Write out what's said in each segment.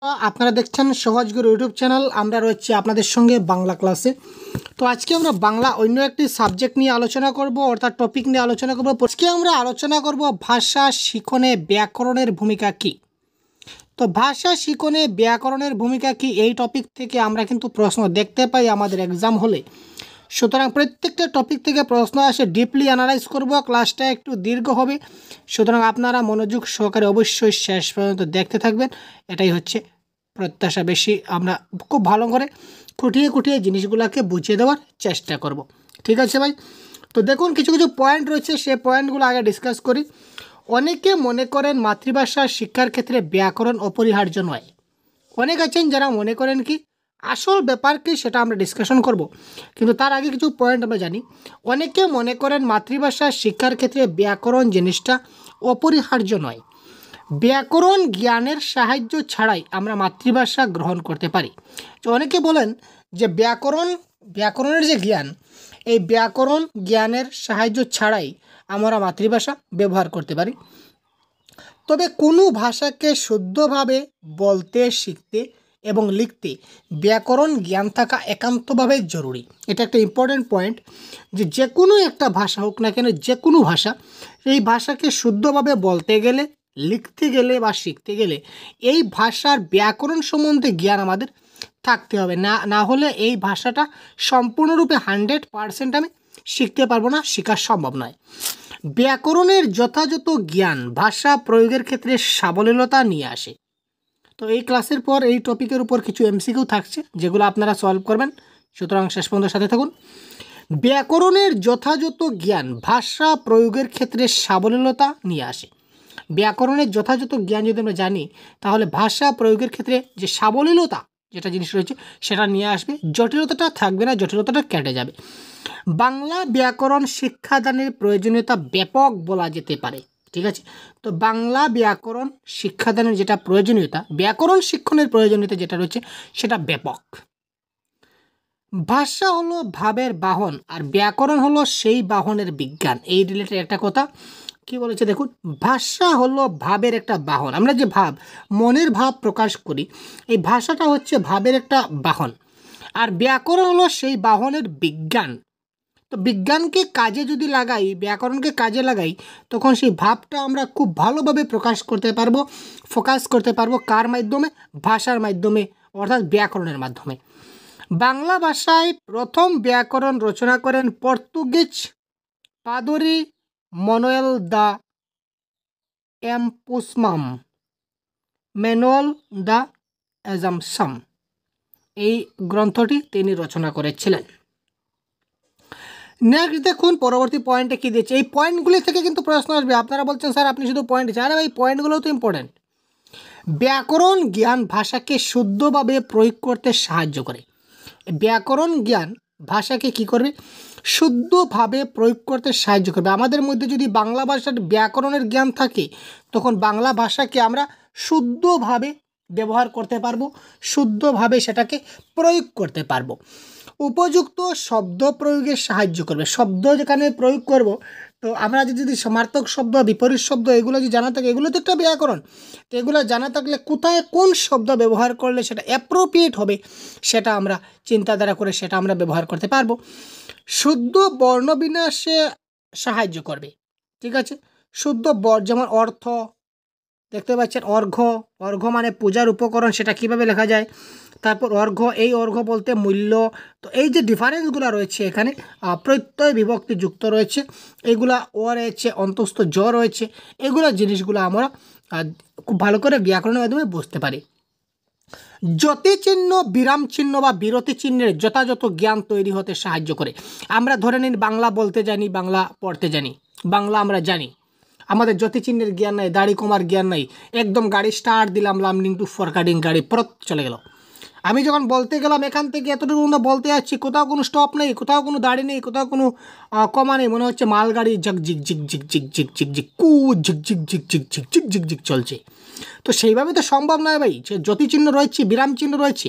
আপনারা দেখছেন সহজগুরু YouTube channel. আমরা রয়েছি আপনাদের সঙ্গে বাংলা ক্লাসে। তো আজকে আমরা বাংলা অন্য একটি সাবজেক্ট নিয়ে আলোচনা করব, অর্থাৎ টপিক নিয়ে আলোচনা করব। আজকে আমরা আলোচনা করব ভাষা শিখনে ব্যাকরণের ভূমিকা কী। তো ভাষা শিখনে ব্যাকরণের ভূমিকা কী, এই টপিক থেকে আমরা কিন্তু প্রশ্ন দেখতে পাই আমাদের এক্সাম হলে। সুতরাং প্রত্যেকটা টপিক থেকে প্রশ্ন আসে, ডিপলি অ্যানালাইজ করব। ক্লাসটা একটু দীর্ঘ হবে, সুতরাং আপনারা মনোযোগ সহকারে অবশ্যই শেষ পর্যন্ত দেখতে থাকবেন। এটাই হচ্ছে প্রত্যাশা। বেশি আমরা খুব ভালো করে খুঁটিয়ে খুঁটিয়ে জিনিসগুলোকে বুঝিয়ে দেওয়ার চেষ্টা করব। ঠিক আছে ভাই? তো দেখুন, কিছু কিছু পয়েন্ট রয়েছে, সে পয়েন্টগুলো আগে ডিসকাস করি। অনেকে মনে করেন মাতৃভাষা শিক্ষার ক্ষেত্রে ব্যাকরণ অপরিহার্য নয়। অনেক আছেন যারা মনে করেন কি, আসল ব্যাপার কি সেটা আমরা ডিসকাশন করব, কিন্তু তার আগে কিছু পয়েন্ট আমরা জানি। অনেকে মনে করেন মাতৃভাষা শিক্ষার ক্ষেত্রে ব্যাকরণ জিনিসটা অপরিহার্য নয়। ব্যাকরণ জ্ঞানের সাহায্য ছাড়াই আমরা মাতৃভাষা গ্রহণ করতে পারি। তো অনেকে বলেন যে ব্যাকরণের যে জ্ঞান, এই ব্যাকরণ জ্ঞানের সাহায্য ছাড়াই আমরা মাতৃভাষা ব্যবহার করতে পারি। তবে কোনো ভাষাকে শুদ্ধভাবে বলতে, শিখতে এবং লিখতে ব্যাকরণ জ্ঞান থাকা একান্তভাবে জরুরি। এটা একটা ইম্পর্টেন্ট পয়েন্ট, যে কোনো একটা ভাষা হোক না কেন, যে কোনো ভাষা, এই ভাষাকে শুদ্ধভাবে বলতে গেলে, লিখতে গেলে বা শিখতে গেলে এই ভাষার ব্যাকরণ সম্বন্ধে জ্ঞান আমাদের থাকতে হবে। না হলে এই ভাষাটা সম্পূর্ণরূপে 100% আমি শিখতে পারবো না, শেখা সম্ভব নয়। ব্যাকরণের যথাযথ জ্ঞান ভাষা প্রয়োগের ক্ষেত্রে সাবলীলতা নিয়ে আসে। তো এই ক্লাসের পর এই টপিকের উপর কিছু এমসিকিউ থাকছে, যেগুলো আপনারা সলভ করবেন, সুতরাং শেষ পর্যন্ত সাথে থাকুন। ব্যাকরণের যথাযথ জ্ঞান ভাষা প্রয়োগের ক্ষেত্রে সাবলীলতা নিয়ে আসে। ব্যাকরণের যথাযথ জ্ঞান যদি আমরা জানি, তাহলে ভাষা প্রয়োগের ক্ষেত্রে যে সাবলীলতা যেটা জিনিস রয়েছে সেটা নিয়ে আসবে, জটিলতাটা থাকবে না, জটিলতাটা কেটে যাবে। বাংলা ব্যাকরণ শিক্ষাদানের প্রয়োজনীয়তা ব্যাপক বলা যেতে পারে। ঠিক আছে? তো বাংলা ব্যাকরণ শিক্ষাদানের যেটা প্রয়োজনীয়তা, ব্যাকরণ শিক্ষণের প্রয়োজনীয়তা যেটা রয়েছে সেটা ব্যাপক। ভাষা হলো ভাবের বাহন, আর ব্যাকরণ হলো সেই বাহনের বিজ্ঞান। এই রিলেটেড একটা কথা কি বলেছে দেখুন, ভাষা হলো ভাবের একটা বাহন। আমরা যে মনের ভাব প্রকাশ করি, এই ভাষাটা হচ্ছে ভাবের একটা বাহন, আর ব্যাকরণ হলো সেই বাহনের বিজ্ঞান। তো বিজ্ঞানকে কাজে যদি লাগাই, ব্যাকরণকে কাজে লাগাই, তখন সেই ভাবটা আমরা খুব ভালোভাবে প্রকাশ করতে পারবো, ফোকাস করতে পারবো। কার মাধ্যমে? ভাষার মাধ্যমে, অর্থাৎ ব্যাকরণের মাধ্যমে। বাংলা ভাষায় প্রথম ব্যাকরণ রচনা করেন পর্তুগিজ পাদরি মনোয়েল দা এম্পুসমাম ম্যানুয়াল দা অ্যাজামসাম। এই গ্রন্থটি তিনি রচনা করেছিলেন। নেক্সট দেখুন পরবর্তী পয়েন্টে কী দিয়েছে। এই পয়েন্টগুলি থেকে কিন্তু প্রশ্ন আসবে। আপনারা বলছেন স্যার আপনি শুধু পয়েন্ট দিচ্ছেন, আরে ভাই পয়েন্টগুলোও তো ইম্পর্টেন্ট। ব্যাকরণ জ্ঞান ভাষাকে শুদ্ধভাবে প্রয়োগ করতে সাহায্য করে। ব্যাকরণ জ্ঞান ভাষাকে কি করবে? শুদ্ধভাবে প্রয়োগ করতে সাহায্য করবে। আমাদের মধ্যে যদি বাংলা ভাষার ব্যাকরণের জ্ঞান থাকে, তখন বাংলা ভাষাকে আমরা শুদ্ধভাবে ব্যবহার করতে পারবো, শুদ্ধভাবে সেটাকে প্রয়োগ করতে পারবো। উপযুক্ত শব্দ প্রয়োগে সাহায্য করবে। শব্দ যেখানে প্রয়োগ করব, তো আমরা যদি সমার্থক শব্দ, বিপরীত শব্দ এগুলো যদি জানা থাকে, এগুলো তো একটা ব্যাকরণ। তো এগুলো জানা থাকলে কোথায় কোন শব্দ ব্যবহার করলে সেটা অ্যাপ্রোপ্রিয়েট হবে, সেটা আমরা চিন্তাধারা করে সেটা আমরা ব্যবহার করতে পারবো। শুদ্ধ বর্ণবিন্যাসে সাহায্য করবে। ঠিক আছে? শুদ্ধ যেমন অর্থ দেখতে পাচ্ছেন, অর্ঘ্য মানে পূজার উপকরণ, সেটা কিভাবে লেখা যায়। তারপর এই অর্ঘ্য বলতে মূল্য। তো এই যে ডিফারেন্সগুলো রয়েছে এখানে, প্রত্যয় বিভক্তি যুক্ত রয়েছে, এগুলা ও রয়েছে, অন্তস্থ জ রয়েছে, এগুলো জিনিসগুলো আমরা খুব ভালো করে ব্যাকরণের মাধ্যমে বুঝতে পারি। যতিচিহ্ন, বিরাম চিহ্ন বা বিরতি চিহ্নের যথাযথ জ্ঞান তৈরি হতে সাহায্য করে। আমরা ধরে নিন বাংলা বলতে জানি, বাংলা পড়তে জানি, বাংলা আমরা জানি, আমাদের যতিচিহ্নের জ্ঞান নাই, দাড়ি কমার জ্ঞান নাই, একদম গাড়ি স্টার্ট দিলাম, লার্নিং টু ফরকাডিং, গাড়ি পরত চলে গেল। আমি যখন বলতে গেলাম এখান থেকে এতটুকু বলতে যাচ্ছি, কোথাও কোনো স্টপ নেই, কোথাও কোনো দাড়ি নেই, কোথাও কোনো কমা নেই, মনে হচ্ছে মালগাড়ি ঝিক ঝিক ঝিক ঝিক ঝিক ঝিক ঝিক ঝিক কু ঝিক ঝিক ঝিক ঝিক ঝিক ঝিক ঝিক ঝিক চলছে। তো সেইভাবে তো সম্ভব নয় ভাই। যে যতিচিহ্ন রয়েছে, বিরাম চিহ্ন রয়েছে,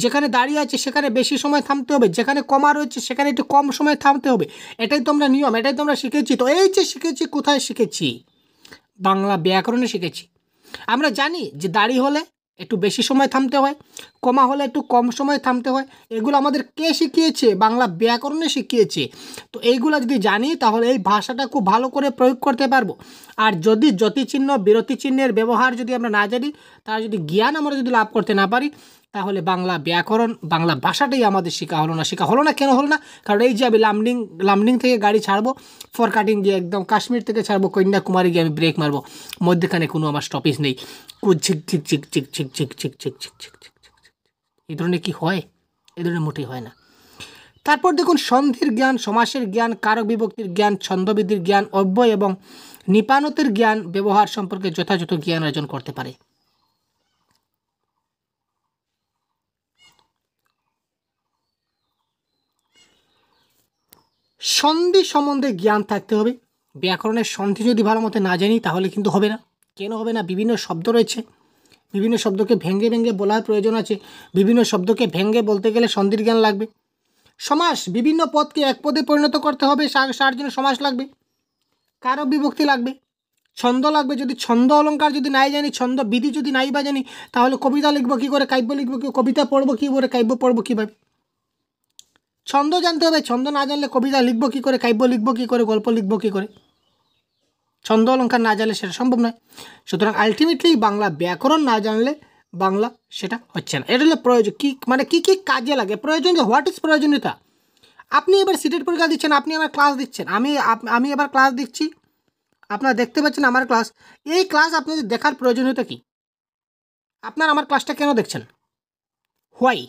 যেখানে দাঁড়িয়ে আছে সেখানে বেশি সময় থামতে হবে, যেখানে কমা রয়েছে সেখানে একটু কম সময় থামতে হবে। এটাই তো আমরা নিয়ম, এটাই তো আমরা শিখেছি। তো এই যে শিখেছি, কোথায় শিখেছি? বাংলা ব্যাকরণে শিখেছি। আমরা জানি যে দাড়ি হলে একটু বেশি সময় থামতে হয়, কমা হলে একটু কম সময় থামতে হয়। এগুলো আমাদের কে শিখিয়েছে? বাংলা ব্যাকরণে শিখিয়েছে। তো এইগুলো যদি জানি তাহলে এই ভাষাটা খুব ভালো করে প্রয়োগ করতে পারবো। আর যদি যতিচিহ্ন বিরতি চিহ্নের ব্যবহার যদি আমরা না জানি, তার যদি জ্ঞান আমরা যদি লাভ করতে না পারি, তাহলে বাংলা ব্যাকরণ, বাংলা ভাষাটাই আমাদের শেখা হলো না। কেন হলো না? কারণ এই যে আমি লামডিং থেকে গাড়ি ছাড়বো, ফরকাটিং দিয়ে একদম কাশ্মীর থেকে ছাড়বো কন্যাকুমারী গিয়ে আমি ব্রেক মারবো, মধ্যেখানে কোনো আমার স্টপেজ নেই, ঝিক ঝিক ঝিক ঝিক ঝিক ঝিক ঝিক ঝিক ঝিক ঝিক ঝিক ঝিক। এই ধরনের কি হয়? এই ধরনের মোটেই হয় না। তারপর দেখুন সন্ধির জ্ঞান, সমাসের জ্ঞান, কারক বিভক্তির জ্ঞান, ছন্দবিধির জ্ঞান, অব্যয় এবং নিপানতের জ্ঞান ব্যবহার সম্পর্কে যথাযথ জ্ঞান অর্জন করতে পারে। সন্ধি সম্বন্ধে জ্ঞান থাকতে হবে। ব্যাকরণের সন্ধি যদি ভালো মতো না জানি তাহলে কিন্তু হবে না। কেন হবে না? বিভিন্ন শব্দ রয়েছে, বিভিন্ন শব্দকে ভেঙে ভেঙে বলার প্রয়োজন আছে। বিভিন্ন শব্দকে ভেঙে বলতে গেলে সন্ধির জ্ঞান লাগবে। সমাস, বিভিন্ন পদকে এক পদে পরিণত করতে হবে, তার জন্য সমাস লাগবে। কারক বিভক্তি লাগবে, ছন্দ লাগবে। যদি ছন্দ অলঙ্কার যদি নাই জানি, ছন্দ বিধি যদি নাই বা জানি, তাহলে কবিতা লিখবো কী করে, কাব্য লিখবো কী, কবিতা পড়বো কী করে, কাব্য পড়বো কীভাবে? ছন্দ জানতে হবে। ছন্দ না জানলে কবিতা লিখবো কী করে, কাব্য লিখবো কী করে, গল্প লিখবো কী করে? ছন্দ অলঙ্কার না জানলে সেটা সম্ভব নয়। সুতরাং আলটিমেটলি বাংলা ব্যাকরণ না জানলে বাংলা সেটা হচ্ছে না। এটা হলো প্রয়োজন। কী মানে কী কী কাজে লাগে প্রয়োজন, হোয়াট ইজ প্রয়োজনীয়তা। আপনি এবার সিটেট পরীক্ষা দিচ্ছেন, আপনি আমার ক্লাস দিচ্ছেন, আমি এবার ক্লাস দিচ্ছি, আপনারা দেখতে পাচ্ছেন আমার ক্লাস। এই ক্লাস আপনাদের দেখার প্রয়োজনীয়তা কী? আপনার আমার ক্লাসটা কেন দেখছেন? হোয়াই?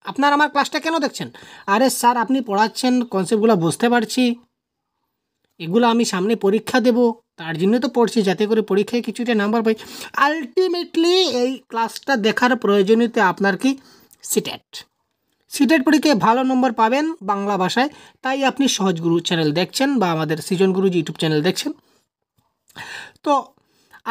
আপনার আমার ক্লাসটা কেন দেখছেন? আরে স্যার আপনি পড়াচ্ছেন, কনসেপ্টগুলো বুঝতে পারছি, এগুলো আমি সামনে পরীক্ষা দেব, তার জন্য তো পড়ছি, যাতে করে পরীক্ষায় কিছুটা নাম্বার পাই। আলটিমেটলি এই ক্লাসটা দেখার প্রয়োজনীয়তা আপনার কি? সিটেট পরীক্ষায় ভালো নম্বর পাবেন বাংলা ভাষায়, তাই আপনি সহজ গুরু চ্যানেল দেখছেন বা আমাদের সৃজন গুরুজি ইউটিউব চ্যানেল দেখছেন। তো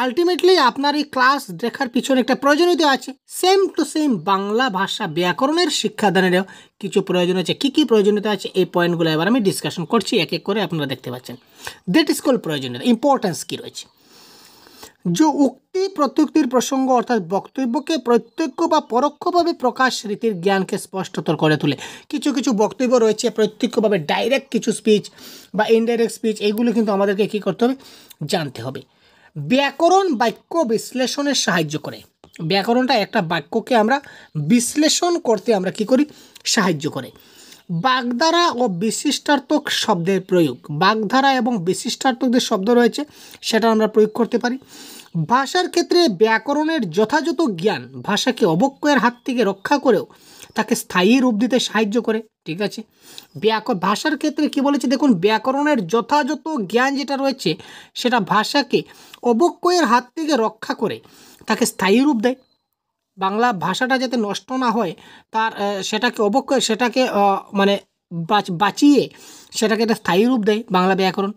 আলটিমেটলি আপনার এই ক্লাস দেখার পিছনে একটা প্রয়োজনীয়তা আছে। সেম টু সেম বাংলা ভাষা ব্যাকরণের শিক্ষাদানেরও কিছু প্রয়োজন আছে। কী কী প্রয়োজনীয়তা আছে এই পয়েন্টগুলো এবার আমি ডিসকাশন করছি এক এক করে, আপনারা দেখতে পাচ্ছেন। দ্যাট ইজ কল প্রয়োজনীয়তা, ইম্পর্টেন্স কী রয়েছে। যে উক্তি প্রত্যুক্তির প্রসঙ্গ অর্থাৎ বক্তব্যকে প্রত্যক্ষ বা পরোক্ষভাবে প্রকাশ রীতির জ্ঞানকে স্পষ্টতর করে তোলে। কিছু কিছু বক্তব্য রয়েছে প্রত্যক্ষভাবে ডাইরেক্ট কিছু স্পিচ বা ইনডাইরেক্ট স্পিচ, এইগুলো কিন্তু আমাদেরকে কী করতে হবে? জানতে হবে। ব্যাকরণ বাক্য বিশ্লেষণের সাহায্য করে। ব্যাকরণটা একটা বাক্যকে আমরা বিশ্লেষণ করতে আমরা কী করি? সাহায্য করে। বাগধারা ও বিশিষ্টার্থক শব্দের প্রয়োগ, বাগধারা এবং বিশিষ্টার্থক যে শব্দ রয়েছে সেটা আমরা প্রয়োগ করতে পারি। ভাষার ক্ষেত্রে ব্যাকরণের যথাযথ জ্ঞান ভাষাকে অবক্ষয়ের হাত থেকে রক্ষা করেও তাকে স্থায়ী রূপ দিতে সাহায্য করে। ঠিক আছে, ভাষার ক্ষেত্রে কি বলেছে দেখুন, ব্যাকরণের যথাযথ জ্ঞান যেটা রয়েছে সেটা ভাষাকে অবক্ষয়ের হাত থেকে রক্ষা করে তাকে স্থায়ী রূপ দেয়। বাংলা ভাষাটা যাতে নষ্ট না হয়, তার সেটাকে মানে বাঁচিয়ে সেটাকে একটা স্থায়ী রূপ দেয় বাংলা ব্যাকরণ।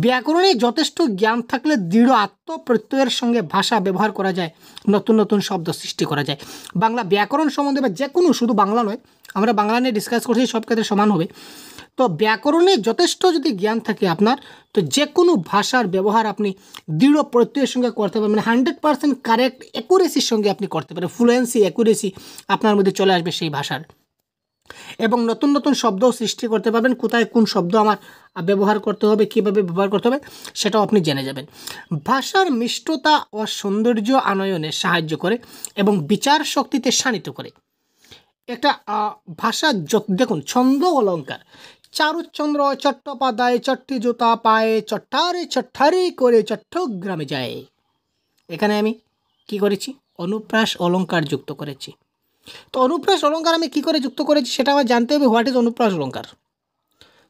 ব্যাকরণে যথেষ্ট জ্ঞান থাকলে দৃঢ় আত্মপ্রত্যয়ের সঙ্গে ভাষা ব্যবহার করা যায়, নতুন নতুন শব্দ সৃষ্টি করা যায়। বাংলা ব্যাকরণ সম্বন্ধে বা যে কোনো, শুধু বাংলা নয়, আমরা বাংলা নিয়ে ডিসকাস করছি, সব ক্ষেত্রে সমান হবে। তো ব্যাকরণে যথেষ্ট যদি জ্ঞান থাকে আপনার, তো যে কোনো ভাষার ব্যবহার আপনি দৃঢ় প্রত্যয়ের সঙ্গে করতে পারবেন, মানে 100% কারেক্ট অ্যাকুরেসির সঙ্গে আপনি করতে পারেন। ফ্লুয়েন্সি, অ্যাকুরেসি আপনার মধ্যে চলে আসবে সেই ভাষার, এবং নতুন নতুন শব্দ সৃষ্টি করতে পারবেন। কোথায় কোন শব্দ আমার ব্যবহার করতে হবে, কীভাবে ব্যবহার করতে হবে সেটাও আপনি জেনে যাবেন। ভাষার মিষ্টতা ও সৌন্দর্য আনয়নে সাহায্য করে এবং বিচার শক্তিতে শানিত করে। একটা ভাষা দেখুন, ছন্দ অলঙ্কার, চারুচন্দ্র চট্টোপাধ্যায় চট্টি জুতা পায়ে চট্টারে চট্টারে করে চট্টগ্রামে যায়। এখানে আমি কি করেছি? অনুপ্রাস অলঙ্কার যুক্ত করেছি। তো অনুপ্রাস অলঙ্কার আমি কী করে যুক্ত করেছি সেটা আমার জানতে হবে। হোয়াট ইজ অনুপ্রাস অলঙ্কার?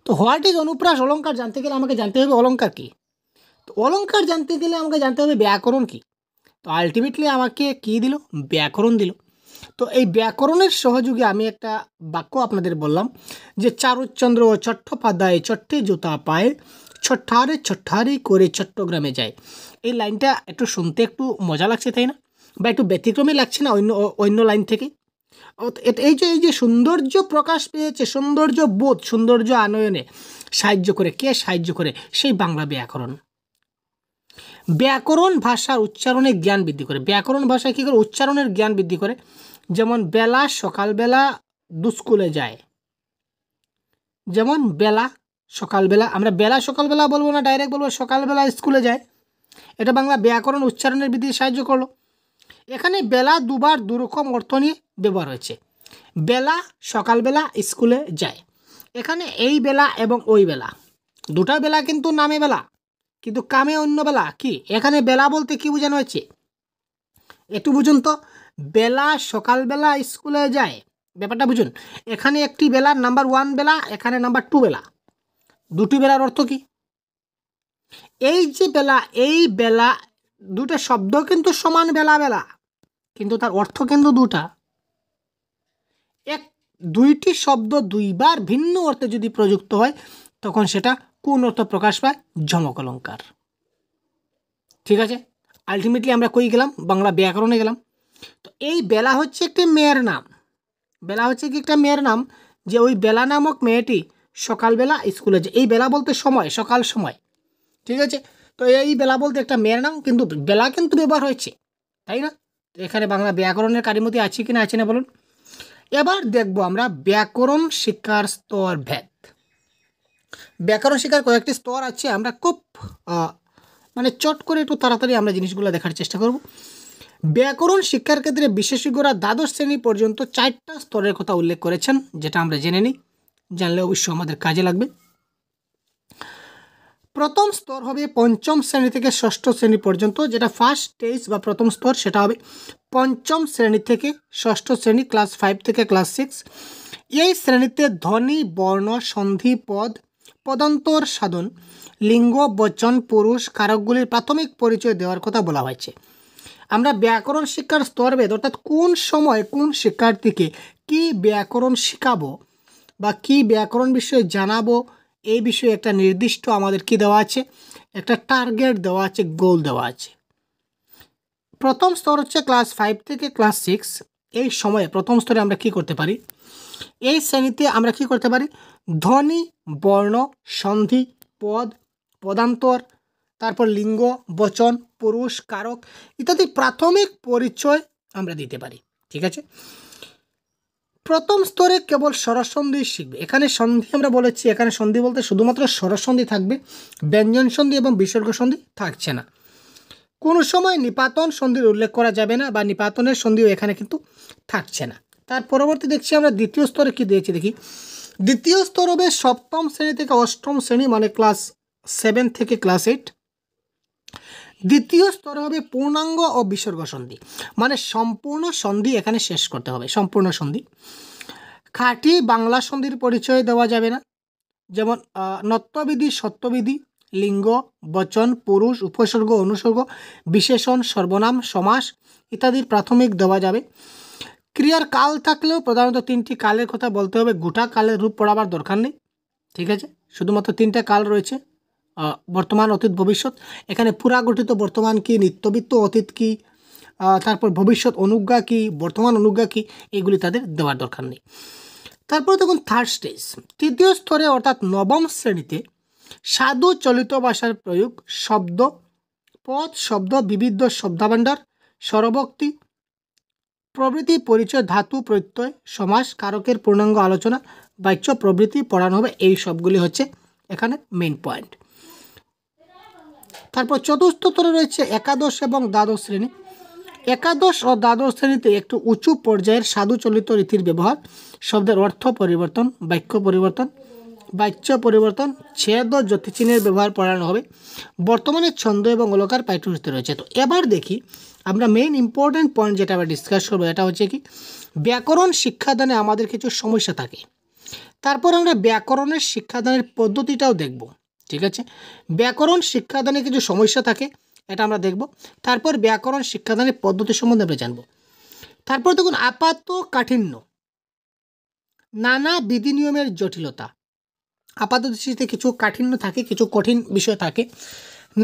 তো হোয়াট ইজ অনুপ্রাস অলঙ্কার জানতে গেলে আমাকে জানতে হবে অলঙ্কার কী। তো অলঙ্কার জানতে গেলে আমাকে জানতে হবে ব্যাকরণ কী। তো আলটিমেটলি আমাকে কী দিল? ব্যাকরণ দিল। তো এই ব্যাকরণের সহযোগে আমি একটা বাক্য আপনাদের বললাম যে চারুচন্দ্র চট্টোপাধ্যায় চট্টে জুতা পায়ে ছট্টারে ছট্টারে করে চট্টগ্রামে যায়। এই লাইনটা একটু শুনতে একটু মজা লাগছে, তাই না? বা একটু ব্যতিক্রমী লাগছে না অন্য লাইন থেকে? এই যে সৌন্দর্য প্রকাশ পেয়েছে, সৌন্দর্য বোধ, সৌন্দর্য আনয়নে সাহায্য করে, কে সাহায্য করে? সেই বাংলা ব্যাকরণ। ব্যাকরণ ভাষার উচ্চারণের জ্ঞান বৃদ্ধি করে। ব্যাকরণ ভাষায় কী করে? উচ্চারণের জ্ঞান বৃদ্ধি করে। যেমন বেলা সকালবেলা স্কুলে যায়, যেমন বেলা সকালবেলা, আমরা বেলা সকালবেলা বলবো না, ডাইরেক্ট বলবো সকালবেলা স্কুলে যায়। এটা বাংলা ব্যাকরণ উচ্চারণের বৃদ্ধিতে সাহায্য করলো। এখানে বেলা দুবার দুরকম অর্থ নিয়ে ব্যবহার হয়েছে। বেলা সকালবেলা স্কুলে যায়, এখানে এই বেলা এবং ওই বেলা, দুটা বেলা কিন্তু নামে বেলা, কিন্তু কামে অন্য বেলা। কি এখানে বেলা বলতে কি বোঝানো হয়েছে একটু বুঝুন তো। বেলা সকালবেলা স্কুলে যায়, ব্যাপারটা বুঝুন। এখানে একটি বেলার নাম্বার 1 বেলা, এখানে নাম্বার 2 বেলা, দুটি বেলার অর্থ কি? এই যে বেলা, এই বেলা দুটো শব্দ কিন্তু সমান, বেলা বেলা, কিন্তু তার অর্থ কিন্তু দুটা। দুইটি শব্দ দুইবার ভিন্ন অর্থে যদি প্রযুক্ত হয় তখন সেটা কোন অর্থ প্রকাশ পায়? যমক অলঙ্কার। ঠিক আছে, আলটিমেটলি আমরা কই গেলাম? বাংলা ব্যাকরণে গেলাম। তো এই বেলা হচ্ছে একটি মেয়ের নাম। বেলা হচ্ছে কি একটা মেয়ের নাম, যে ওই বেলা নামক মেয়েটি সকালবেলা স্কুলে যায়। এই বেলা বলতে সময়, সকাল সময়। ঠিক আছে, তো এই বেলা বলতে একটা মেয়ের নাম, কিন্তু বেলা কিন্তু ব্যবহার হয়েছে, তাই না? এখানে বাংলা ব্যাকরণের কারিমতি আছে কি না, আছে না বলুন। এবার দেখব আমরা ব্যাকরণ শিক্ষার স্তর ভেদ। ব্যাকরণ শিক্ষার কয়েকটি স্তর আছে, আমরা খুব মানে চট করে একটু তাড়াতাড়ি আমরা জিনিসগুলো দেখার চেষ্টা করব। ব্যাকরণ শিক্ষার ক্ষেত্রে বিশেষজ্ঞরা দ্বাদশ শ্রেণী পর্যন্ত 4টা স্তরের কথা উল্লেখ করেছেন, যেটা আমরা জেনে নিই, জানলে অবশ্যই আমাদের কাজে লাগবে। প্রথম স্তর হবে পঞ্চম শ্রেণী থেকে ষষ্ঠ শ্রেণী পর্যন্ত, যেটা ফার্স্ট স্টেজ বা প্রথম স্তর, সেটা হবে পঞ্চম শ্রেণী থেকে ষষ্ঠ শ্রেণী, ক্লাস 5 থেকে ক্লাস 6। এই শ্রেণীতে ধ্বনি, বর্ণ, সন্ধি, পদ, পদান্তর সাধন, লিঙ্গ, বচন, পুরুষ, কারকগুলির প্রাথমিক পরিচয় দেওয়ার কথা বলা হয়েছে। আমরা ব্যাকরণ শিক্ষার স্তরভেদ, অর্থাৎ কোন সময় কোন শিক্ষার্থীকে কি ব্যাকরণ শেখাবো বা কি ব্যাকরণ বিষয়ে জানাবো, এই বিষয়ে একটা নির্দিষ্ট আমাদের কি দেওয়া আছে, একটা টার্গেট দেওয়া আছে, গোল দেওয়া আছে। প্রথম স্তর হচ্ছে ক্লাস 5 থেকে ক্লাস 6। এই সময়ে প্রথম স্তরে আমরা কি করতে পারি? এই শ্রেণীতে আমরা কি করতে পারি? ধ্বনি, বর্ণ, সন্ধি, পদ, পদান্তর, তারপর লিঙ্গ, বচন, পুরুষ, কারক ইত্যাদি প্রাথমিক পরিচয় আমরা দিতে পারি। ঠিক আছে, প্রথম স্তরে কেবল স্বরসন্ধি শিখবে। এখানে সন্ধি আমরা বলেছি, এখানে সন্ধি বলতে শুধুমাত্র স্বরসন্ধি থাকবে, ব্যঞ্জন সন্ধি এবং বিসর্গ সন্ধি থাকছে না। কোনো সময় নিপাতন সন্ধির উল্লেখ করা যাবে না, বা নিপাতনের সন্ধিও এখানে কিন্তু থাকছে না। তার পরবর্তী দেখছি আমরা দ্বিতীয় স্তরে কি দিয়েছি দেখি। দ্বিতীয় স্তর হবে সপ্তম শ্রেণী থেকে অষ্টম শ্রেণী, মানে ক্লাস 7 থেকে ক্লাস 8। দ্বিতীয় স্তর হবে পূর্ণাঙ্গ ও বিসর্গ সন্ধি, মানে সম্পূর্ণ সন্ধি এখানে শেষ করতে হবে, সম্পূর্ণ সন্ধি। খাঁটি বাংলা সন্ধির পরিচয় দেওয়া যাবে না, যেমন নত্যবিধি, সত্যবিধি, লিঙ্গ, বচন, পুরুষ, উপসর্গ, অনুসর্গ, বিশেষণ, সর্বনাম, সমাস ইত্যাদির প্রাথমিক দেওয়া যাবে। ক্রিয়ার কাল থাকলেও প্রধানত 3টি কালের কথা বলতে হবে, গোটা কালের রূপ পড়াবার দরকার নেই। ঠিক আছে, শুধুমাত্র 3টা কাল রয়েছে, বর্তমান, অতীত, ভবিষ্যৎ। এখানে পুরা গঠিত বর্তমান কি, নিত্যবিত্ত অতীত কি, তারপর ভবিষ্যৎ অনুজ্ঞা কি, বর্তমান অনুজ্ঞা কি, এগুলি তাদের দেওয়ার দরকার নেই। তারপর দেখুন থার্ড স্টেজ, তৃতীয় স্তরে অর্থাৎ নবম শ্রেণীতে সাধু চলিত ভাষার প্রয়োগ, শব্দ, পদ, শব্দ, বিবিধ শব্দভাণ্ডার, স্বরভক্তি প্রভৃতি পরিচয়, ধাতু, প্রত্যয়, সমাস, কারকের পূর্ণাঙ্গ আলোচনা, বাচ্য প্রভৃতি পড়ানো হবে। এই সবগুলি হচ্ছে এখানে মেইন পয়েন্ট। তারপর চতুর্থ স্তরে রয়েছে একাদশ এবং দ্বাদশ শ্রেণী। একাদশ ও দ্বাদশ শ্রেণীতে একটু উঁচু পর্যায়ের সাধুচলিত রীতির ব্যবহার, শব্দের অর্থ পরিবর্তন, বাক্য পরিবর্তন, বাচ্য পরিবর্তন, ছেদ ও জ্যোতিচিহ্নের ব্যবহার পড়ানো হবে। বর্তমানে ছন্দ এবং অলকার পাঠ্যসূচিতে রয়েছে। তো এবার দেখি আমরা মেইন ইম্পর্টেন্ট পয়েন্ট যেটা আমরা ডিসকাস করবো, এটা হচ্ছে কি ব্যাকরণ শিক্ষাদানে আমাদের কিছু সমস্যা থাকে। তারপর আমরা ব্যাকরণের শিক্ষাদানের পদ্ধতিটাও দেখব। ঠিক আছে, ব্যাকরণ শিক্ষাদানে কিছু সমস্যা থাকে, এটা আমরা দেখব। তারপর ব্যাকরণ শিক্ষাদানের পদ্ধতি সম্বন্ধে আমরা জানব। তারপর দেখুন আপাত কাঠিন্য, নানা বিধি নিয়মের জটিলতা। আপাত দৃষ্টিতে কিছু কাঠিন্য থাকে, কিছু কঠিন বিষয় থাকে,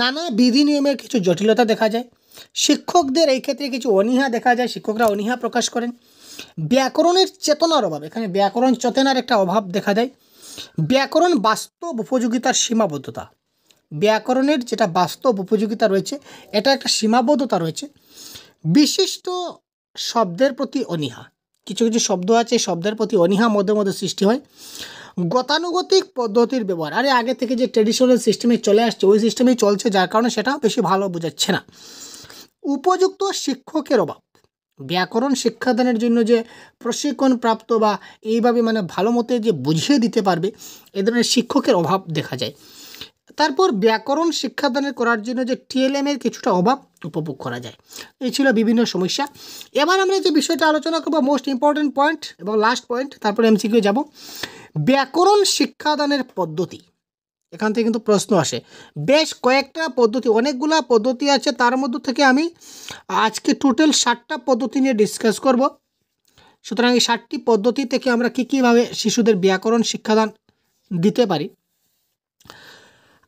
নানা বিধি নিয়মের কিছু জটিলতা দেখা যায়। শিক্ষকদের এই ক্ষেত্রে কিছু অনীহা দেখা যায়, শিক্ষকরা অনীহা প্রকাশ করেন। ব্যাকরণের চেতনার অভাব, এখানে ব্যাকরণ চেতনার একটা অভাব দেখা দেয়। ব্যাকরণ বাস্তব উপযোগিতার সীমাবদ্ধতা, ব্যাকরণের যেটা বাস্তব উপযোগিতা রয়েছে এটা একটা সীমাবদ্ধতা রয়েছে। বিশিষ্ট শব্দের প্রতি অনীহা, কিছু কিছু শব্দ আছে শব্দের প্রতি অনীহা মধ্যে মধ্যে সৃষ্টি হয়। গতানুগতিক পদ্ধতির ব্যবহার, আরে আগে থেকে যে ট্রেডিশনাল সিস্টেমে চলে আসছে ওই সিস্টেমেই চলছে, যার কারণে সেটা বেশি ভালো বোঝাচ্ছে না। উপযুক্ত শিক্ষকের অভাব, ব্যাকরণ শিক্ষাদানের জন্য যে প্রশিক্ষণপ্রাপ্ত বা এইভাবে মানে ভালো মতো যে বুঝিয়ে দিতে পারবে এ ধরনের শিক্ষকের অভাব দেখা যায়। তারপর ব্যাকরণ শিক্ষাদানের করার জন্য যে টিএলএম এর কিছুটা অভাব উপভোগ করা যায়। এই ছিল বিভিন্ন সমস্যা। এবার আমরা যে বিষয়টা আলোচনা করবো মোস্ট ইম্পর্টেন্ট পয়েন্ট এবং লাস্ট পয়েন্ট, তারপরে এমসিকিউ যাব। ব্যাকরণ শিক্ষাদানের পদ্ধতি, এখান থেকে কিন্তু প্রশ্ন আসে। বেশ কয়েকটা পদ্ধতি, অনেকগুলা পদ্ধতি আছে, তার মধ্য থেকে আমি আজকে টোটাল 7টা পদ্ধতি নিয়ে ডিসকাস করব। সুতরাং এই 7টি পদ্ধতি থেকে আমরা কীভাবে শিশুদের ব্যাকরণ শিক্ষাদান দিতে পারি।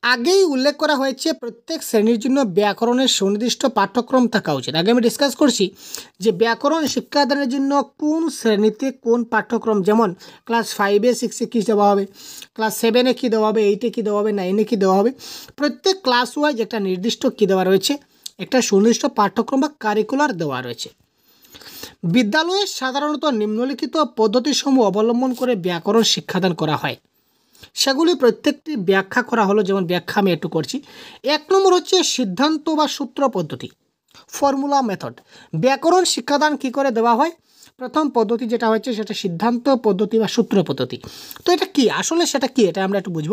আগেই উল্লেখ করা হয়েছে প্রত্যেক শ্রেণীর জন্য ব্যাকরণের সুনির্দিষ্ট পাঠ্যক্রম থাকা উচিত। আগে আমি ডিসকাস করছি যে ব্যাকরণ শিক্ষাদানের জন্য কোন শ্রেণীতে কোন পাঠ্যক্রম, যেমন ক্লাস 5-এ 6-এ কী দেওয়া হবে, ক্লাস 7-এ কী দেওয়া হবে, 8-এ কী দেওয়া হবে, 9-এ কী দেওয়া হবে, প্রত্যেক ক্লাস ওয়াইজ একটা নির্দিষ্ট কী দেওয়া রয়েছে, একটা সুনির্দিষ্ট পাঠ্যক্রম বা কারিকুলার দেওয়া রয়েছে। বিদ্যালয়ে সাধারণত নিম্নলিখিত পদ্ধতিসমূহ অবলম্বন করে ব্যাকরণ শিক্ষাদান করা হয়, সেগুলি প্রত্যেকটি ব্যাখ্যা করা হলো। যেমন ব্যাখ্যা আমি একটু করছি। 1 নম্বর হচ্ছে সিদ্ধান্ত বা সূত্র পদ্ধতি, ফর্মুলা মেথড। ব্যাকরণ শিক্ষাদান কি করে দেওয়া হয়? প্রথম পদ্ধতি যেটা হচ্ছে সেটা সিদ্ধান্ত পদ্ধতি বা সূত্র পদ্ধতি। তো এটা কি আসলে, সেটা কি এটা আমরা একটু বুঝব।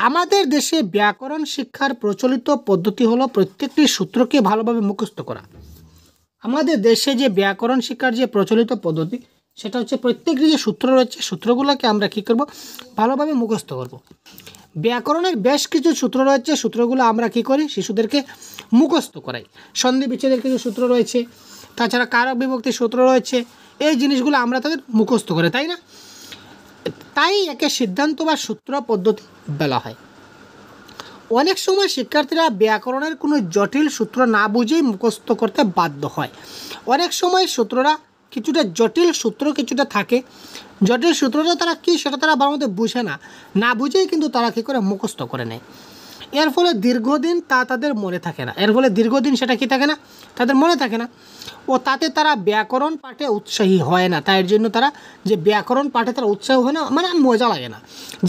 আমাদের দেশে ব্যাকরণ শিক্ষার প্রচলিত পদ্ধতি হলো প্রত্যেকটি সূত্রকে ভালোভাবে মুখস্থ করা। আমাদের দেশে যে ব্যাকরণ শিক্ষার যে প্রচলিত পদ্ধতি সেটা হচ্ছে প্রত্যেকটি যে সূত্র রয়েছে সূত্রগুলোকে আমরা কী করব, ভালোভাবে মুখস্থ করব। ব্যাকরণের বেশ কিছু সূত্র রয়েছে, সূত্রগুলো আমরা কী করি, শিশুদেরকে মুখস্থ করাই। সন্ধি বিচ্ছেদের কিছু সূত্র রয়েছে, তাছাড়া কারক বিভক্তির সূত্র রয়েছে, এই জিনিসগুলো আমরা তাদের মুখস্থ করে, তাই না? তাই একে সিদ্ধান্ত বা সূত্র পদ্ধতি বলা হয়। অনেক সময় শিক্ষার্থীরা ব্যাকরণের কোনো জটিল সূত্র না বুঝেই মুখস্থ করতে বাধ্য হয়। অনেক সময় সূত্ররা কিছুটা জটিল সূত্র কিছুটা থাকে, জটিল সূত্রটা তারা কী সেটা তারা ভালো মতো বুঝে না বুঝেই কিন্তু তারা কী করে মুখস্থ করে নেয়। এর ফলে দীর্ঘদিন তাদের মনে থাকে না, এর ফলে দীর্ঘদিন সেটা কি থাকে না, তাদের মনে থাকে না, ও তাতে তারা ব্যাকরণ পাঠে উৎসাহী হয় না। তাই জন্য তারা যে ব্যাকরণ পাঠে তারা উৎসাহ হয় না, মানে মজা লাগে না।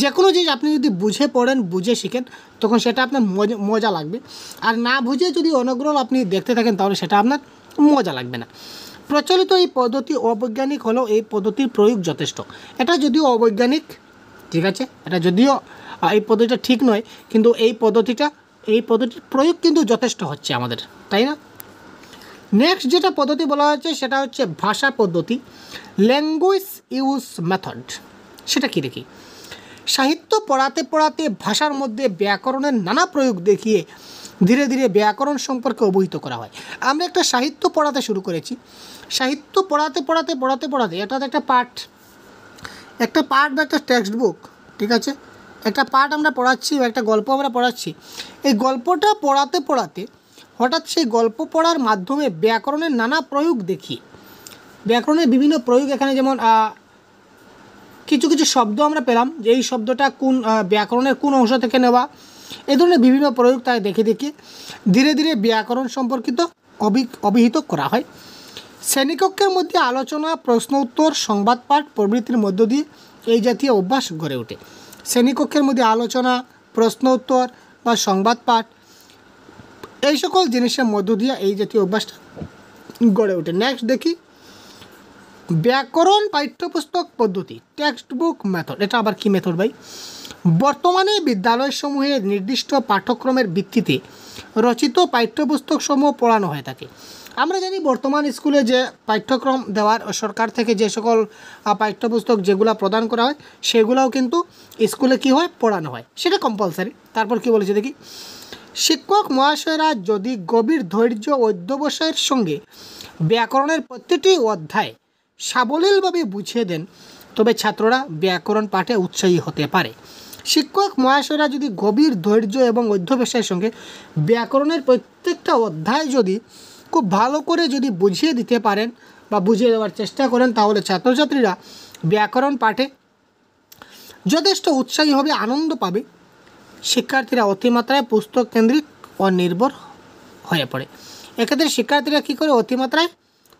যে কোনো জিনিস আপনি যদি বুঝে পড়েন, বুঝে শিখেন, তখন সেটা আপনার মজা লাগবে। আর না বুঝে যদি অনগ্রহ আপনি দেখতে থাকেন তাহলে সেটা আপনার মজা লাগবে না। প্রচলিত এই পদ্ধতি অবৈজ্ঞানিক হলেও এই পদ্ধতির প্রয়োগ যথেষ্ট। এটা যদিও অবৈজ্ঞানিক, ঠিক আছে, এটা যদিও এই পদ্ধতিটা ঠিক নয়, কিন্তু এই পদ্ধতির প্রয়োগ কিন্তু যথেষ্ট হচ্ছে আমাদের, তাই না? নেক্সট যেটা পদ্ধতি বলা হচ্ছে সেটা হচ্ছে ভাষা পদ্ধতি, ল্যাঙ্গুয়েজ ইউজ মেথড। সেটা কী দেখি। সাহিত্য পড়াতে পড়াতে ভাষার মধ্যে ব্যাকরণের নানা প্রয়োগ দেখিয়ে ধীরে ধীরে ব্যাকরণ সম্পর্কে অবহিত করা হয়। আমরা একটা সাহিত্য পড়াতে শুরু করেছি, সাহিত্য পড়াতে এটা একটা পাঠ বা একটা টেক্সট বুক, ঠিক আছে, একটা পাঠ আমরা পড়াচ্ছি, একটা গল্প আমরা পড়াচ্ছি। এই গল্পটা পড়াতে পড়াতে হঠাৎ সেই গল্প পড়ার মাধ্যমে ব্যাকরণের নানা প্রয়োগ দেখি, ব্যাকরণের বিভিন্ন প্রয়োগ, এখানে যেমন কিছু কিছু শব্দ আমরা পেলাম যে এই শব্দটা কোন ব্যাকরণের কোন অংশ থেকে নেওয়া, এই ধরনের বিভিন্ন প্রয়োগ তাই দেখে ধীরে ধীরে ব্যাকরণ সম্পর্কিত অভিহিত করা হয়। শ্রেণীকক্ষের মধ্যে আলোচনা, প্রশ্ন উত্তর, সংবাদ পাঠ প্রভৃতির মধ্য দিয়ে এই জাতীয় অভ্যাস গড়ে ওঠে। শ্রেণীকক্ষের মধ্যে আলোচনা, প্রশ্ন উত্তর বা সংবাদ পাঠ, এই সকল জিনিসের মধ্য দিয়ে এই জাতীয় অভ্যাসটা গড়ে ওঠে। নেক্সট দেখি ব্যাকরণ পাঠ্যপুস্তক পদ্ধতি, টেক্সট বুক মেথড। এটা আবার কি মেথড ভাই? বর্তমানে বিদ্যালয়সমূহে নির্দিষ্ট পাঠ্যক্রমের ভিত্তিতে রচিত পাঠ্যপুস্তকসমূহ পড়ানো হয়ে থাকে। আমরা জানি বর্তমান স্কুলে যে পাঠ্যক্রম দেওয়ার সরকার থেকে যে সকল পাঠ্যপুস্তক যেগুলো প্রদান করা হয় সেগুলোও কিন্তু স্কুলে কি হয়, পড়ানো হয়, সেটা কম্পালসারি। তারপর কি বলেছে দেখি, শিক্ষক মহাশয়রা যদি গভীর ধৈর্য অধ্যবসায়ের সঙ্গে ব্যাকরণের প্রতিটি অধ্যায় সাবলীলভাবে বুঝিয়ে দেন তবে ছাত্ররা ব্যাকরণ পাঠে উৎসাহী হতে পারে। শিক্ষক মহাশয়রা যদি গভীর ধৈর্য এবং অধ্যবসায়ের সঙ্গে ব্যাকরণের প্রত্যেকটা অধ্যায় যদি খুব ভালো করে যদি বুঝিয়ে দিতে পারেন বা বুঝিয়ে দেওয়ার চেষ্টা করেন তাহলে ছাত্রছাত্রীরা ব্যাকরণ পাঠে যথেষ্ট উৎসাহী হবে, আনন্দ পাবে। শিক্ষার্থীরা অতিমাত্রায় পুস্তক কেন্দ্রিক ও নির্ভর হয়ে পড়ে। এক্ষেত্রে শিক্ষার্থীরা কী করে? অতিমাত্রায়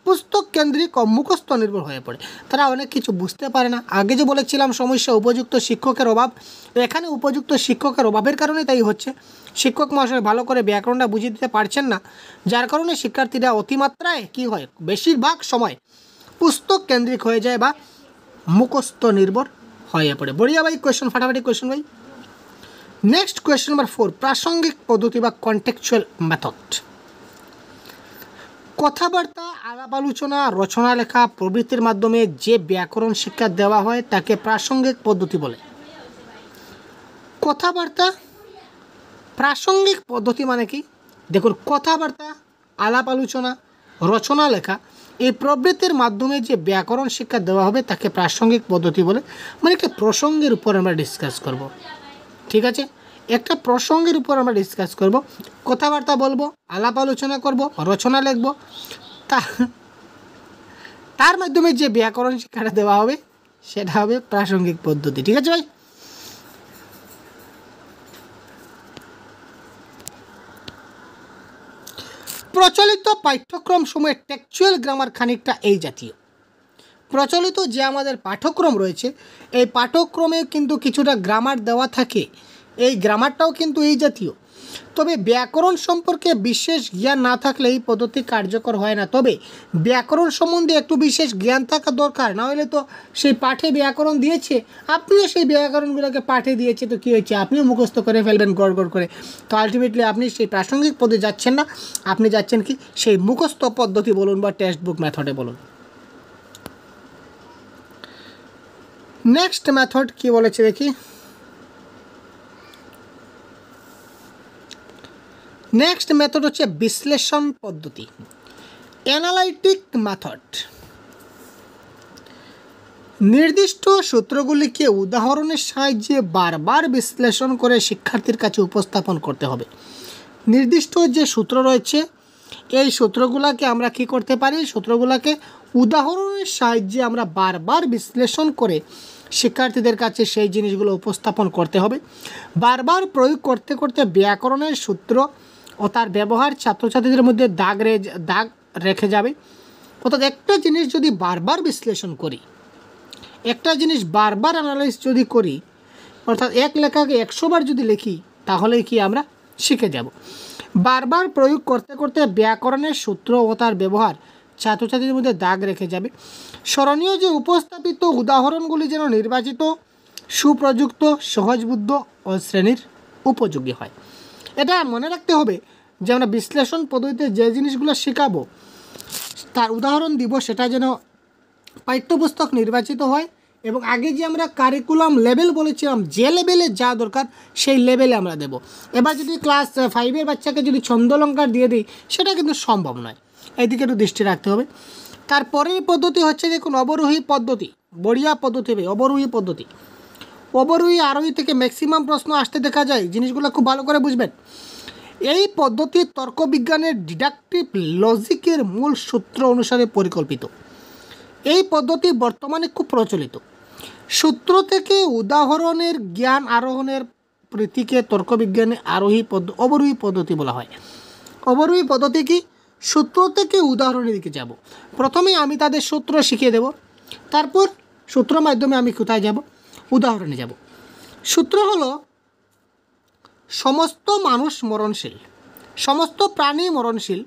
পুস্তক কেন্দ্রিক ও মুখস্থ নির্ভর হয়ে পড়ে। তারা অনেক কিছু বুঝতে পারে না। আগে যে বলেছিলাম সমস্যা উপযুক্ত শিক্ষকের অভাব, এখানে উপযুক্ত শিক্ষকের অভাবের কারণে তাই হচ্ছে। শিক্ষক মহাশয় ভালো করে ব্যাকরণটা বুঝিয়ে দিতে পারছেন না, যার কারণে শিক্ষার্থীরা অতিমাত্রায় কী হয়? বেশিরভাগ সময় পুস্তক কেন্দ্রিক হয়ে যায় বা মুখস্থ নির্ভর হয়ে পড়ে। বড়িয়া ভাই, কোয়েশ্চন ফাটাফাটি কোয়েশ্চন ভাই। নেক্সট কোয়েশ্চন নাম্বার 4, প্রাসঙ্গিক পদ্ধতি বা কন্টেক্সচুয়াল মেথড। কথাবার্তা, আলাপ আলোচনা, রচনা লেখা প্রভৃতির মাধ্যমে যে ব্যাকরণ শিক্ষা দেওয়া হয় তাকে প্রাসঙ্গিক পদ্ধতি বলে। কথাবার্তা, প্রাসঙ্গিক পদ্ধতি মানে কি? দেখুন, কথাবার্তা, আলাপ আলোচনা, রচনা লেখা এই প্রবৃত্তির মাধ্যমে যে ব্যাকরণ শিক্ষা দেওয়া হবে তাকে প্রাসঙ্গিক পদ্ধতি বলে। মানে একটা প্রসঙ্গের উপর আমরা ডিসকাস করব, ঠিক আছে? একটা প্রসঙ্গের উপর আমরা ডিসকাস করব, কথাবার্তা বলবো, আলাপ আলোচনা করব, রচনা লিখব, তার মাধ্যমে যে ব্যাকরণ শিক্ষাটা দেওয়া হবে সেটা হবে প্রাসঙ্গিক পদ্ধতি, ঠিক আছে ভাই? প্রচলিত পাঠ্যক্রম সময়ে টেক্সচুয়াল গ্রামার খানিকটা এই জাতীয়। প্রচলিত যে আমাদের পাঠ্যক্রম রয়েছে এই পাঠ্যক্রমে কিন্তু কিছুটা গ্রামার দেওয়া থাকে, এই গ্রামারটাও কিন্তু এই জাতীয়। তবে ব্যাকরণ সম্পর্কে বিশেষ জ্ঞান না থাকলে এই পদ্ধতি কার্যকর হয় না। তবে ব্যাকরণ সম্বন্ধে একটু বিশেষ জ্ঞান থাকা দরকার, না হলে তো সেই পাঠে ব্যাকরণ দিয়েছে, আপনিও সেই ব্যাকরণগুলোকে পাঠে দিয়েছে, তো কী হয়েছে? আপনিও মুখস্থ করে ফেলবেন গড় গড় করে। তো আলটিমেটলি আপনি সেই প্রাসঙ্গিক পদ্ধতি যাচ্ছেন না, আপনি যাচ্ছেন কি সেই মুখস্থ পদ্ধতি বলুন বা টেক্সট বুক মেথডে বলুন। নেক্সট মেথড কি বলেছে দেখি। নেক্সট মেথড হচ্ছে বিশ্লেষণ পদ্ধতি, অ্যানালাইটিক মেথড। নির্দিষ্ট সূত্রগুলিকে উদাহরণের সাহায্যে বারবার বিশ্লেষণ করে শিক্ষার্থীর কাছে উপস্থাপন করতে হবে। নির্দিষ্ট যে সূত্র রয়েছে এই সূত্রগুলোকে আমরা কি করতে পারি? সূত্রগুলোকে উদাহরণের সাহায্যে আমরা বারবার বিশ্লেষণ করে শিক্ষার্থীদের কাছে সেই জিনিসগুলো উপস্থাপন করতে হবে। বারবার প্রয়োগ করতে করতে ব্যাকরণের সূত্র ও তার ব্যবহার ছাত্রছাত্রীদের মধ্যে দাগ রেখে যাবে। অর্থাৎ একটা জিনিস যদি বারবার বিশ্লেষণ করি, একটা জিনিস বারবার অ্যানালাইজ যদি করি, অর্থাৎ এক লেখাকে 100 বার যদি লিখি, তাহলে কি আমরা শিখে যাব। বারবার প্রয়োগ করতে করতে ব্যাকরণের সূত্র ও তার ব্যবহার ছাত্রছাত্রীদের মধ্যে দাগ রেখে যাবে। স্মরণীয় যে উপস্থাপিত উদাহরণগুলি যেন নির্বাচিত, সুপ্রযুক্ত, সহজবুদ্ধ ও শ্রেণীর উপযোগী হয়। এটা মনে রাখতে হবে যে আমরা বিশ্লেষণ পদ্ধতিতে যে জিনিসগুলো শেখাবো তার উদাহরণ দিব, সেটা যেন পাঠ্যপুস্তক নির্বাচিত হয় এবং আগে যে আমরা কারিকুলাম লেভেল বলেছিলাম, যে লেভেলে যা দরকার সেই লেভেলে আমরা দেব। এবার যদি ক্লাস 5-এর বাচ্চাকে যদি ছন্দলঙ্কার দিয়ে দিই, সেটা কিন্তু সম্ভব নয়, এইদিকে একটু দৃষ্টি রাখতে হবে। তারপরের পদ্ধতি হচ্ছে দেখুন অবরোহী পদ্ধতি, বড়িয়া পদ্ধতি হবে অবরোহী পদ্ধতি। অবরোহী আরোহী থেকে ম্যাক্সিমাম প্রশ্ন আসতে দেখা যায়, জিনিসগুলো খুব ভালো করে বুঝবেন। এই পদ্ধতি তর্কবিজ্ঞানের ডিডাকটিভ লজিকের মূল সূত্র অনুসারে পরিকল্পিত। এই পদ্ধতি বর্তমানে খুব প্রচলিত। সূত্র থেকে উদাহরণের জ্ঞান আরোহণের প্রীতিকে তর্কবিজ্ঞানে অবরোহী পদ্ধতি বলা হয়। অবরোহী পদ্ধতি কি? সূত্র থেকে উদাহরণের দিকে যাব। প্রথমে আমি তাদের সূত্র শিখিয়ে দেব, তারপর সূত্র মাধ্যমে আমি কোথায় যাব? উদাহরণে যাব। সূত্র হলো সমস্ত মানুষ মরণশীল, সমস্ত প্রাণী মরণশীল,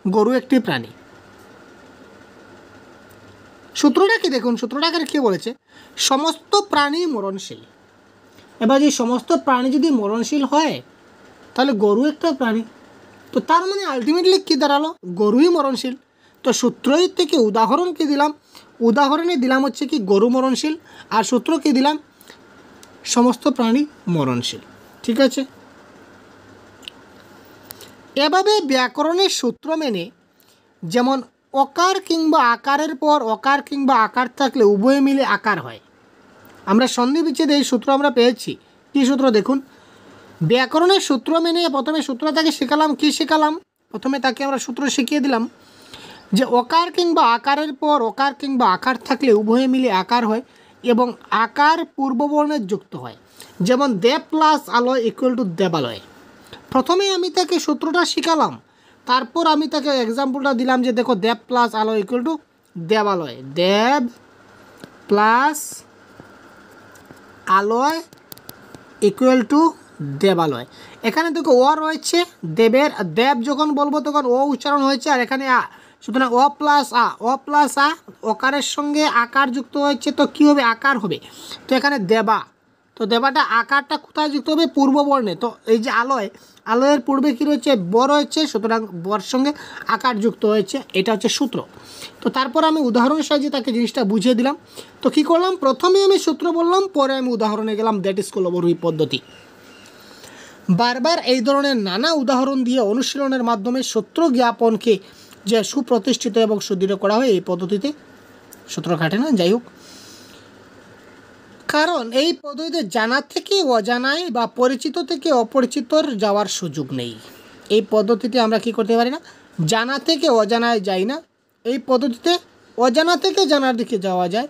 গরু একটি প্রাণী। সূত্রটা কি দেখুন, সূত্রটাকে কী বলেছে? সমস্ত প্রাণী মরণশীল। এবার যদি সমস্ত প্রাণী যদি মরণশীল হয় তাহলে গরু একটা প্রাণী, তো তার মানে আলটিমেটলি কী দাঁড়ালো? গরুই মরণশীল। তো সূত্রই থেকে উদাহরণ কী দিলাম? উদাহরণে দিলাম হচ্ছে কি গরু মরণশীল, আর সূত্র কী দিলাম? সমস্ত প্রাণী মরণশীল, ঠিক আছে? এভাবে ব্যাকরণের সূত্র মেনে, যেমন অকার কিংবা আকারের পর অকার কিংবা আকার থাকলে উভয়ে মিলে আকার হয়। আমরা সন্ধি বিচ্ছেদে এই সূত্র আমরা পেয়েছি। কী সূত্র দেখুন, ব্যাকরণের সূত্র মেনে প্রথমে সূত্র তাকে শেখালাম। কি শেখালাম? প্রথমে তাকে আমরা সূত্র শিখিয়ে দিলাম যে অকার কিংবা আকারের পর অকার কিংবা আকার থাকলে উভয়ে মিলে আকার হয় এবং আকার পূর্ববর্ণের যুক্ত হয়। যেমন দেব প্লাস আলয় ইকুয়াল টু দেবালয়। প্রথমে আমি তাকে সূত্রটা শিখালাম, তারপর আমি তাকে এক্সাম্পলটা দিলাম যে দেখো দেব প্লাস আলয় ইকুয়াল টু দেবালয়, দেব প্লাস আলয় ইকুয়াল টু দেবালয়। এখানে দেখো ও রয়েছে, দেবের দেব যখন বলবো তখন ও উচ্চারণ হয়েছে, আর এখানে আ, সুতরাং ও প্লাস আ ওকারের সঙ্গে আকার যুক্ত হয়েছে, তো কী হবে? আকার হবে। তো এখানে দেবা, তো দেবাটা আকারটা কোথায় যুক্ত হবে? পূর্ব বর্ণে। তো এই যে আলয়ের পূর্বে কী রয়েছে? ব রয়েছে, সুতরাং বর সঙ্গে আকার যুক্ত হয়েছে, এটা হচ্ছে সূত্র। তো তারপর আমি উদাহরণের সাহায্যে তাকে জিনিসটা বুঝিয়ে দিলাম। তো কী করলাম? প্রথমে আমি সূত্র বললাম, পরে আমি উদাহরণে গেলাম, দ্যাট ইজ কল অবরোহী পদ্ধতি। বারবার এই ধরনের নানা উদাহরণ দিয়ে অনুশীলনের মাধ্যমে সূত্র জ্ঞাপনকে যে সুপ্রতিষ্ঠিত এবং সুদৃঢ় করা হয় এই পদ্ধতিতে। সূত্র খাটে না, যাই হোক, কারণ এই পদ্ধতিতে জানা থেকে অজানায় বা পরিচিত থেকে অপরিচিতর যাওয়ার সুযোগ নেই। এই পদ্ধতিতে আমরা কি করতে পারি না? জানা থেকে অজানায় যাই না। এই পদ্ধতিতে অজানা থেকে জানার দিকে যাওয়া যায়,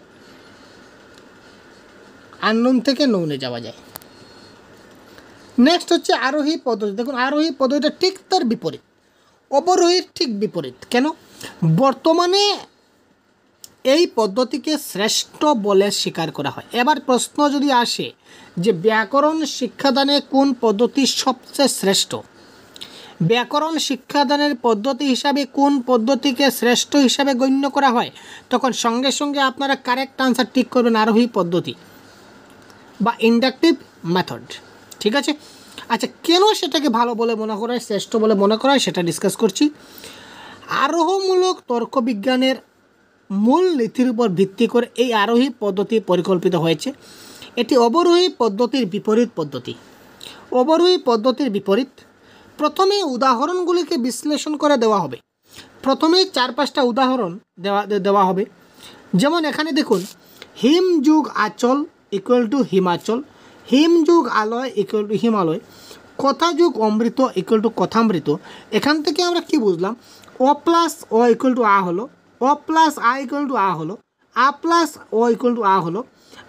আননোন থেকে নৌনে যাওয়া যায়। নেক্সট হচ্ছে আরোহী পদ্ধতি। দেখুন আরোহী পদ্ধতিটা ঠিক তার বিপরীত, অবরোহীর ঠিক বিপরীত। কেন? বর্তমানে এই পদ্ধতিকে শ্রেষ্ঠ বলে স্বীকার করা হয়। এবার প্রশ্ন যদি আসে যে ব্যাকরণ শিক্ষাদানে কোন পদ্ধতি সবচেয়ে শ্রেষ্ঠ, ব্যাকরণ শিক্ষাদানের পদ্ধতি হিসাবে কোন পদ্ধতিকে শ্রেষ্ঠ হিসাবে গণ্য করা হয়, তখন সঙ্গে সঙ্গে আপনারা কারেক্ট আনসার ঠিক করবেন আরোহী পদ্ধতি বা ইন্ডাকটিভ মেথড। ঠিক আছে? আচ্ছা, কেন সেটাকে ভালো বলে মনে করা হয়, শ্রেষ্ঠ বলে মনে করা হয়, সেটা ডিসকাস করছি। আরোহমূলক তর্কবিজ্ঞানের মূল নীতির উপর ভিত্তি করে এই আরোহী পদ্ধতি পরিকল্পিত হয়েছে। এটি অবরোহী পদ্ধতির বিপরীত পদ্ধতি। অবরোহী পদ্ধতির বিপরীত। প্রথমে উদাহরণগুলিকে বিশ্লেষণ করে দেওয়া হবে। প্রথমে 4-5টা উদাহরণ দেওয়া হবে। যেমন এখানে দেখুন, হিম যুগ আচল ইকুয়াল টু হিমাচল, হিম যুগ আলয় ইকুয়াল টু হিমালয়, কথা যুগ অমৃত ইকুয়াল টু কথামৃত। এখান থেকে আমরা কি বুঝলাম? ও প্লাস ও ইকুয়াল টু আ হলো, ও প্লাস আ ইকুয়াল টু আ হলো, আ প্লাস ও ইকুয়াল টু আ হলো,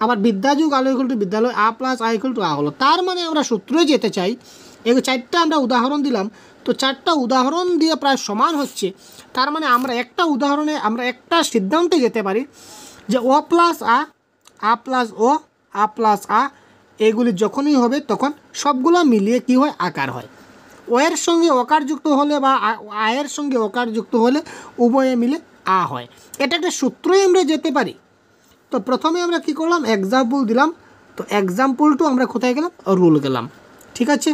আবার বিদ্যাযুগ আলো ইকুয়াল টু বিদ্যালয়, আ প্লাস আ ইকুয়াল টু আ হলো। তার মানে আমরা সূত্রে যেতে চাই, এই 4টা আমরা উদাহরণ দিলাম, তো 4টা উদাহরণ দিয়ে প্রায় সমান হচ্ছে। তার মানে আমরা একটা উদাহরণে আমরা একটা সিদ্ধান্তে যেতে পারি যে ও প্লাস আ প্লাস ও, আ প্লাস আ, এগুলি যখনই হবে তখন সবগুলো মিলিয়ে কি হয়? আকার হয়। ও এর সঙ্গে অকার যুক্ত হলে বা আয়ের সঙ্গে অকার যুক্ত হলে উভয়ে মিলে আ হয়। এটা একটা সূত্রই আমরা যেতে পারি। তো প্রথমে আমরা কি করলাম? এক্সাম্পল দিলাম। তো এক্সাম্পল টু আমরা কোথায় গেলাম? রুল গেলাম। ঠিক আছে?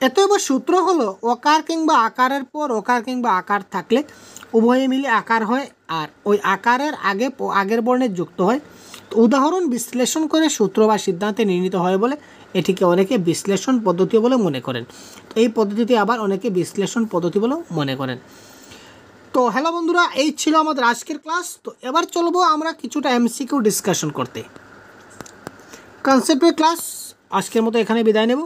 এত এবার সূত্র হলো অকার কিংবা আকারের পর অকার কিংবা আকার থাকলে উভয়ে মিলে আকার হয়, আর ওই আকারের আগের বর্ণে যুক্ত হয়। তো উদাহরণ বিশ্লেষণ করে সূত্র বা সিদ্ধান্তে নির্ণীত হয় বলে এটিকে অনেকে বিশ্লেষণ পদ্ধতি বলে মনে করেন। তো এই পদ্ধতিতে আবার অনেকে বিশ্লেষণ পদ্ধতি বলেও মনে করেন। তো হ্যালো বন্ধুরা, এই ছিল আমাদের আজকের ক্লাস। তো এবার চলবো আমরা কিছুটা এমসিকিউ ডিসকাশন করতে। কনসেপ্টের ক্লাস আজকের মতো এখানে বিদায় নেব।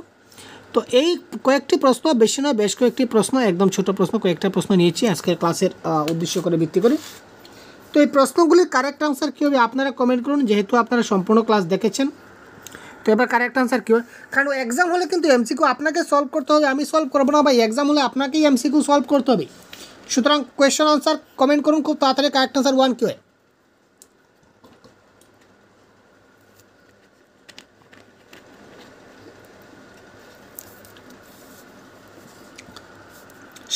তো এই কয়েকটি প্রশ্ন, বেশি নয় বেশ কয়েকটি প্রশ্ন, একদম ছোট প্রশ্ন, কয়েকটা প্রশ্ন নিয়েছি আজকের ক্লাসের উদ্দেশ্য করে ভিত্তি করে। তো এই প্রশ্নগুলির কারেক্ট আনসার কী হবে আপনারা কমেন্ট করুন, যেহেতু আপনারা সম্পূর্ণ ক্লাস দেখেছেন। তো এবার কারেক্ট আনসার কী হবে, কারণ এক্সাম হলে কিন্তু এমসিকিউ আপনাকে সলভ করতে হবে, আমি সলভ করবো না ভাই। এক্সাম হলে আপনাকেই এমসিকিউ সলভ করতে হবে। সুতরাং কোয়েশ্চেন আনসার কমেন্ট করুন খুব তাড়াতাড়ি। কারেক্ট আনসার 1 কী হয়?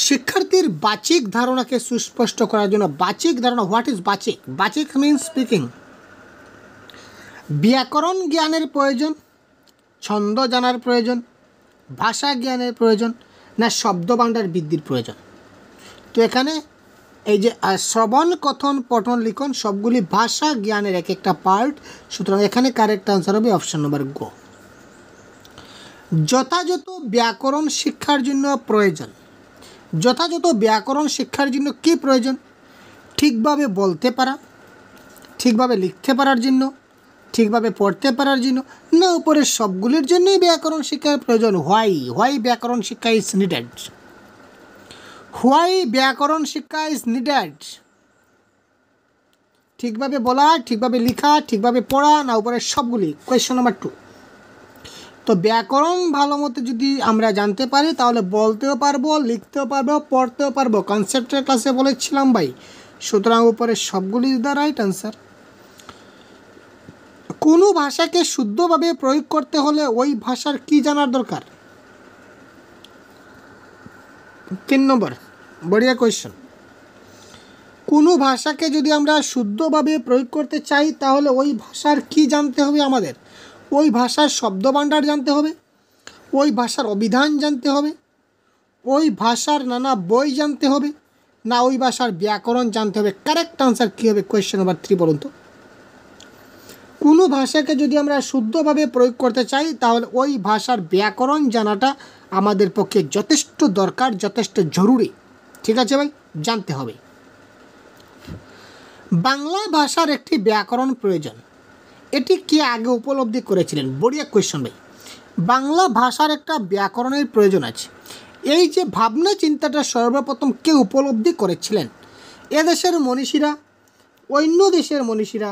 শিক্ষার্থীর বাচিক ধারণাকে সুস্পষ্ট করার জন্য, বাচিক ধারণা, হোয়াট ইজ বাচিক? বাচিক মিন্স স্পিকিং। ব্যাকরণ জ্ঞানের প্রয়োজন, ছন্দ জানার প্রয়োজন, ভাষা জ্ঞানের প্রয়োজন, না শব্দভাণ্ডার বৃদ্ধির প্রয়োজন? তো এখানে এই যে শ্রবণ, কথন, পঠন, লিখন সবগুলি ভাষা জ্ঞানের এক একটা পার্ট। সুতরাং এখানে কারেক্ট আনসার হবে অপশন নম্বর গো। যথাযথ ব্যাকরণ শিক্ষার জন্য প্রয়োজন, যথাযথ ব্যাকরণ শিক্ষার জন্য কী প্রয়োজন? ঠিকভাবে বলতে পারা, ঠিকভাবে লিখতে পারার জন্য, ঠিকভাবে পড়তে পারার জন্য, না উপরের সবগুলির জন্যই ব্যাকরণ শিক্ষার প্রয়োজন? হোয়াই ব্যাকরণ শিক্ষা ইজ নিডেড? হোয়াই ব্যাকরণ শিক্ষা ইজ নিডেড? ঠিকভাবে বলা, ঠিকভাবে লেখা, ঠিকভাবে পড়া, না উপরে সবগুলি? Question number 2। তো ব্যাকরণ ভালো মতো যদি আমরা জানতে পারি তাহলে বলতেও পারবো, লিখতেও পারবো, পড়তেও পারবো। কনসেপ্টের ক্লাসে বলেছিলাম ভাই। সুতরাং উপরে সবগুলি দ্য রাইট আনসার। কোনো ভাষাকে শুদ্ধভাবে প্রয়োগ করতে হলে ওই ভাষার কি জানার দরকার? 3 নম্বর, বড়িয়া কোয়েশ্চন। কোনো ভাষাকে যদি আমরা শুদ্ধভাবে প্রয়োগ করতে চাই তাহলে ওই ভাষার কি জানতে হবে আমাদের? ওই ভাষার শব্দভাণ্ডার জানতে হবে, ওই ভাষার অভিধান জানতে হবে, ওই ভাষার নানা বই জানতে হবে, না ওই ভাষার ব্যাকরণ জানতে হবে? কারেক্ট আনসার কী হবে? কোয়েশ্চন নাম্বার 3 বলুন তো। কোনো ভাষাকে যদি আমরা শুদ্ধভাবে প্রয়োগ করতে চাই তাহলে ওই ভাষার ব্যাকরণ জানাটা আমাদের পক্ষে যথেষ্ট দরকার, যথেষ্ট জরুরি। ঠিক আছে ভাই, জানতে হবে। বাংলা ভাষার একটি ব্যাকরণ প্রয়োজন, এটি কে আগে উপলব্ধি করেছিলেন? বড়িয়া কোয়েশ্চন ভাই। বাংলা ভাষার একটা ব্যাকরণের প্রয়োজন আছে, এই যে ভাবনা চিন্তাটা সর্বপ্রথম কে উপলব্ধি করেছিলেন? এদেশের মনীষীরা, অন্য দেশের মনীষীরা,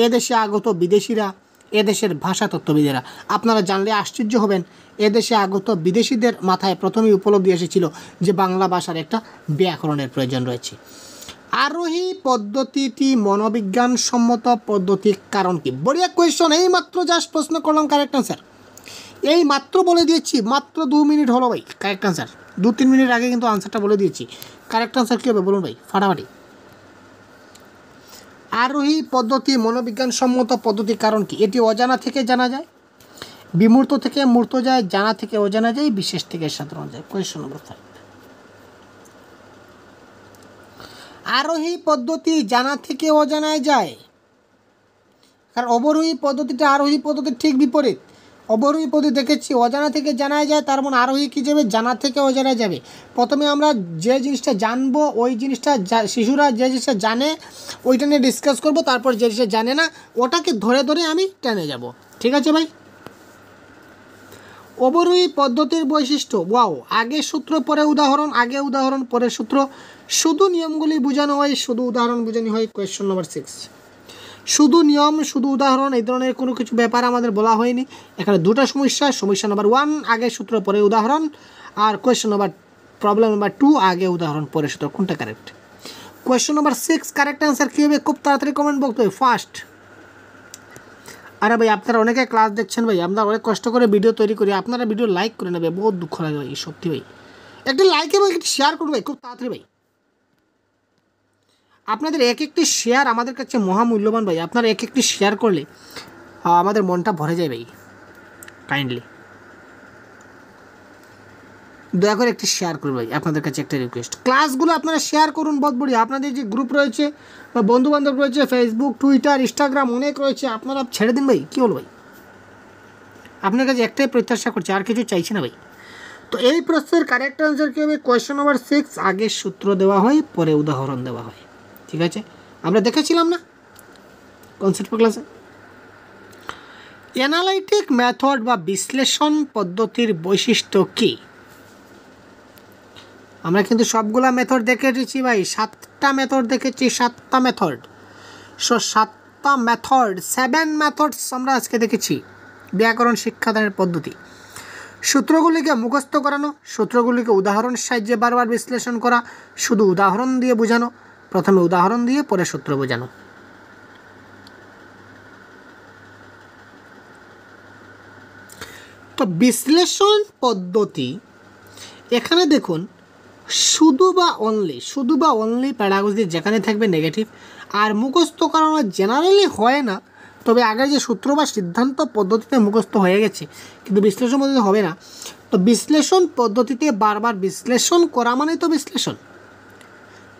এদেশে আগত বিদেশিরা, এদেশের ভাষাতত্ত্ববিদেরা? আপনারা জানলে আশ্চর্য হবেন, এদেশে আগত বিদেশিদের মাথায় প্রথমেই উপলব্ধি এসেছিল যে বাংলা ভাষার একটা ব্যাকরণের প্রয়োজন রয়েছে। আরোহী পদ্ধতিটি মনোবিজ্ঞানসম্মত পদ্ধতির কারণ কি? বড়িয়া কোয়েশ্চন, এই মাত্র জাস্ট প্রশ্ন করলাম, কারেক্ট আনসার এই মাত্র বলে দিয়েছি, মাত্র 2 মিনিট হলো ভাই। কারেক্ট আনসার 2-3 মিনিট আগে কিন্তু আনসারটা বলে দিয়েছি। কারেক্ট আনসার কী হবে বলুন ভাই, ফাটাফাটি। আরোহী পদ্ধতি মনোবিজ্ঞানসম্মত পদ্ধতির কারণ কি? এটি অজানা থেকে জানা যায়, বিমূর্ত থেকে মূর্ত যায়, জানা থেকে অজানা যায়, বিশেষ থেকে সাধারণ যায়। কোয়েশ্চন নম্বর 5। আরোহী পদ্ধতি জানা থেকে অজানায় যায়, কারণ অবরোহী পদ্ধতিটা আরোহী পদ্ধতির ঠিক বিপরীত। অবরোহী পদ্ধতি দেখেছি অজানা থেকে জানায় যায়, তার মানে আরোহী কী যাবে? জানা থেকে অজানায় যাবে। প্রথমে আমরা যে জিনিসটা জানবো, ওই জিনিসটা শিশুরা যে জিনিসটা জানে ওইটা নিয়ে ডিসকাস করবো, তারপর যে জিনিসটা জানে না ওটাকে ধরে ধরে আমি টেনে যাব। ঠিক আছে ভাই। অবরোহী পদ্ধতির বৈশিষ্ট্য, ওয়াও, আগে সূত্র পরে উদাহরণ, আগে উদাহরণ পরে সূত্র, শুধু নিয়মগুলি বোঝানো হয়, শুধু উদাহরণ বোঝানো হয়। Question number 6। শুধু নিয়ম শুধু উদাহরণ এই ধরনের কোনো কিছু ব্যাপার আমাদের বলা হয়নি। এখানে দুটো সমস্যা। সমস্যা নাম্বার 1 আগে সূত্র পরে উদাহরণ, আর কোয়েশ্চন নাম্বার প্রবলেম নাম্বার 2 আগে উদাহরণ পরে সূত্র। কোনটা correct? Question number 6 correct answer কী হবে? খুব তাড়াতাড়ি কমেন্ট বক্স হবে ফার্স্ট। আরে ভাই আপনারা অনেকে ক্লাস দেখছেন ভাই, আমরা অনেক কষ্ট করে ভিডিও তৈরি করি, আপনারা ভিডিও লাইক করে নেবে, বহুত দুঃখ লাগে ভাই, সত্যি ভাই। একটি লাইক এবং একটি শেয়ার করুন ভাই, খুব তাড়াতাড়ি ভাই। আপনাদের এক একটি শেয়ার আমাদের কাছে মহামূল্যবান ভাই। আপনারা এক একটি শেয়ার করলে আমাদের মনটা ভরে যায় ভাই। কাইন্ডলি দয়া করে একটি শেয়ার করুন ভাই, আপনাদের কাছে একটা রিকোয়েস্ট। ক্লাসগুলো আপনারা শেয়ার করুন, বহুত বড়িয়া। আপনাদের যে গ্রুপ রয়েছে বা বন্ধুবান্ধব রয়েছে, ফেসবুক, টুইটার, ইনস্টাগ্রাম অনেক রয়েছে, আপনারা ছেড়ে দিন ভাই। কী হলো ভাই? আপনার কাছে একটাই প্রত্যাশা করছি, আর কিছু চাইছি না ভাই। তো এই প্রশ্নের কারেক্ট আনসার কী হবে? কোয়েশ্চন নাম্বার 6 আগে সূত্র দেওয়া হয় পরে উদাহরণ দেওয়া হয়। ঠিক আছে, আমরা দেখেছিলাম না কনসেপ্ট ক্লাসে? অ্যানালাইটিক মেথড বা বিশ্লেষণ পদ্ধতির বৈশিষ্ট্য কী? আমরা কিন্তু সবগুলা মেথড দেখে এসেছি ভাই, 7টা মেথড দেখেছি, 7টা মেথড। 7টা মেথড, 7 মেথডস আমরা আজকে দেখেছি। ব্যাকরণ শিক্ষাদানের পদ্ধতি, সূত্রগুলিকে মুখস্থ করানো, সূত্রগুলিকে উদাহরণের সাহায্যে বারবার বিশ্লেষণ করা, শুধু উদাহরণ দিয়ে বোঝানো, প্রথমে উদাহরণ দিয়ে পরে সূত্র বোঝানো। তো বিশ্লেষণ পদ্ধতি, এখানে দেখুন শুধু বা অনলি প্যারাগজি যেখানে থাকবে নেগেটিভ, আর মুখস্থ করানো জেনারেলি হয় না। তবে আগে যে সূত্র বা সিদ্ধান্ত পদ্ধতিতে মুখস্থ হয়ে গেছে, কিন্তু বিশ্লেষণ পদ্ধতিতে হবে না। তো বিশ্লেষণ পদ্ধতিতে বারবার বিশ্লেষণ করা মানেই তো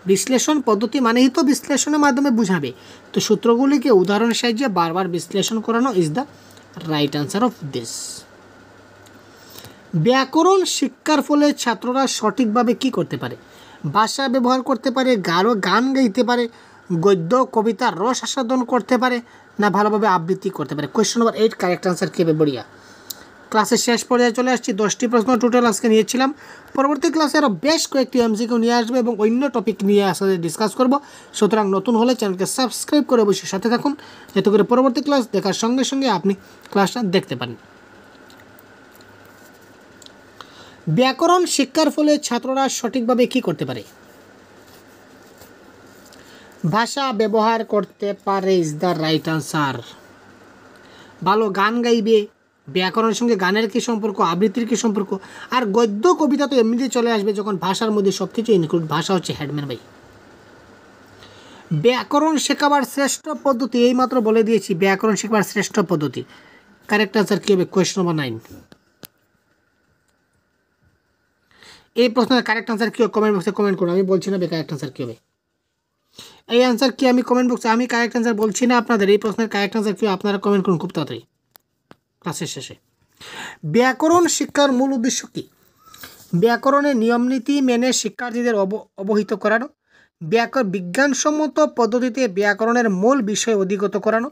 বিশ্লেষণ পদ্ধতি মানেই তো বিশ্লেষণের মাধ্যমে বুঝাবে। তো সূত্রগুলিকে উদাহরণের সাহায্যে বারবার বিশ্লেষণ করানো is the right answer of this. ব্যাকরণ শিক্ষার ফলে ছাত্ররা সঠিকভাবে কি করতে পারে? ভাষা ব্যবহার করতে পারে, গান গাইতে পারে, গদ্য কবিতার রস আস্বাদন করতে পারে, না ভালোভাবে আবৃত্তি করতে পারে? কোয়েশ্চন নাম্বার 8 কারেক্ট আনসার কী হবে? বড়িয়া। ক্লাসের শেষ পর্যায়ে চলে আসছি। 10টি প্রশ্ন টোটাল আজকে নিয়েছিলাম। পরবর্তী ক্লাসে আরও বেশ কয়েকটি এমসিকিউ নিয়ে আসবে এবং অন্য টপিক নিয়ে আসলে ডিসকাস করব। সুতরাং নতুন হলে চ্যানেলকে সাবস্ক্রাইব করে অবশ্যই সাথে থাকুন, যাতে করে পরবর্তী ক্লাস দেখার সঙ্গে সঙ্গে আপনি ক্লাসটা দেখতে পারেন। ব্যাকরণ শিক্ষার ফলে ছাত্ররা সঠিকভাবে কী করতে পারে? ভাষা ব্যবহার করতে পারে ইজ দ্য রাইট আনসার। ভালো গান গাইবে। ব্যাকরণের সঙ্গে গানের কী সম্পর্ক, আবৃত্তির কী সম্পর্ক? আর গদ্য কবিতা তো এমনিতেই চলে আসবে যখন ভাষার মধ্যে সব কিছু ইনক্লুড। ভাষা হচ্ছে হেডম্যান ভাই। ব্যাকরণ শেখাবার শ্রেষ্ঠ পদ্ধতি এইমাত্র বলে দিয়েছি। ব্যাকরণ শেখাবার শ্রেষ্ঠ পদ্ধতি কারেক্ট আনসার কী হবে? কোয়েশ্চন নম্বর 9। এই প্রশ্নের কারেক্ট আনসার কী হবে কমেন্ট বক্সে কমেন্ট করুন। আমি বলছি না কারেক্ট আনসার কী হবে। এই আনসার কি আমি কমেন্ট বক্সে আমি কারেক্ট আনসার বলছি না আপনাদের। এই প্রশ্নের কারেক্ট আনসার কি আপনারা কমেন্ট করুন খুব তাড়াতাড়ি ক্লাসের শেষে। ব্যাকরণ শিক্ষার মূল উদ্দেশ্য কী? ব্যাকরণের নিয়মনীতি মেনে শিক্ষার্থীদের অবহিত করানো, বিজ্ঞানসম্মত পদ্ধতিতে ব্যাকরণের মূল বিষয় অধিগত করানো,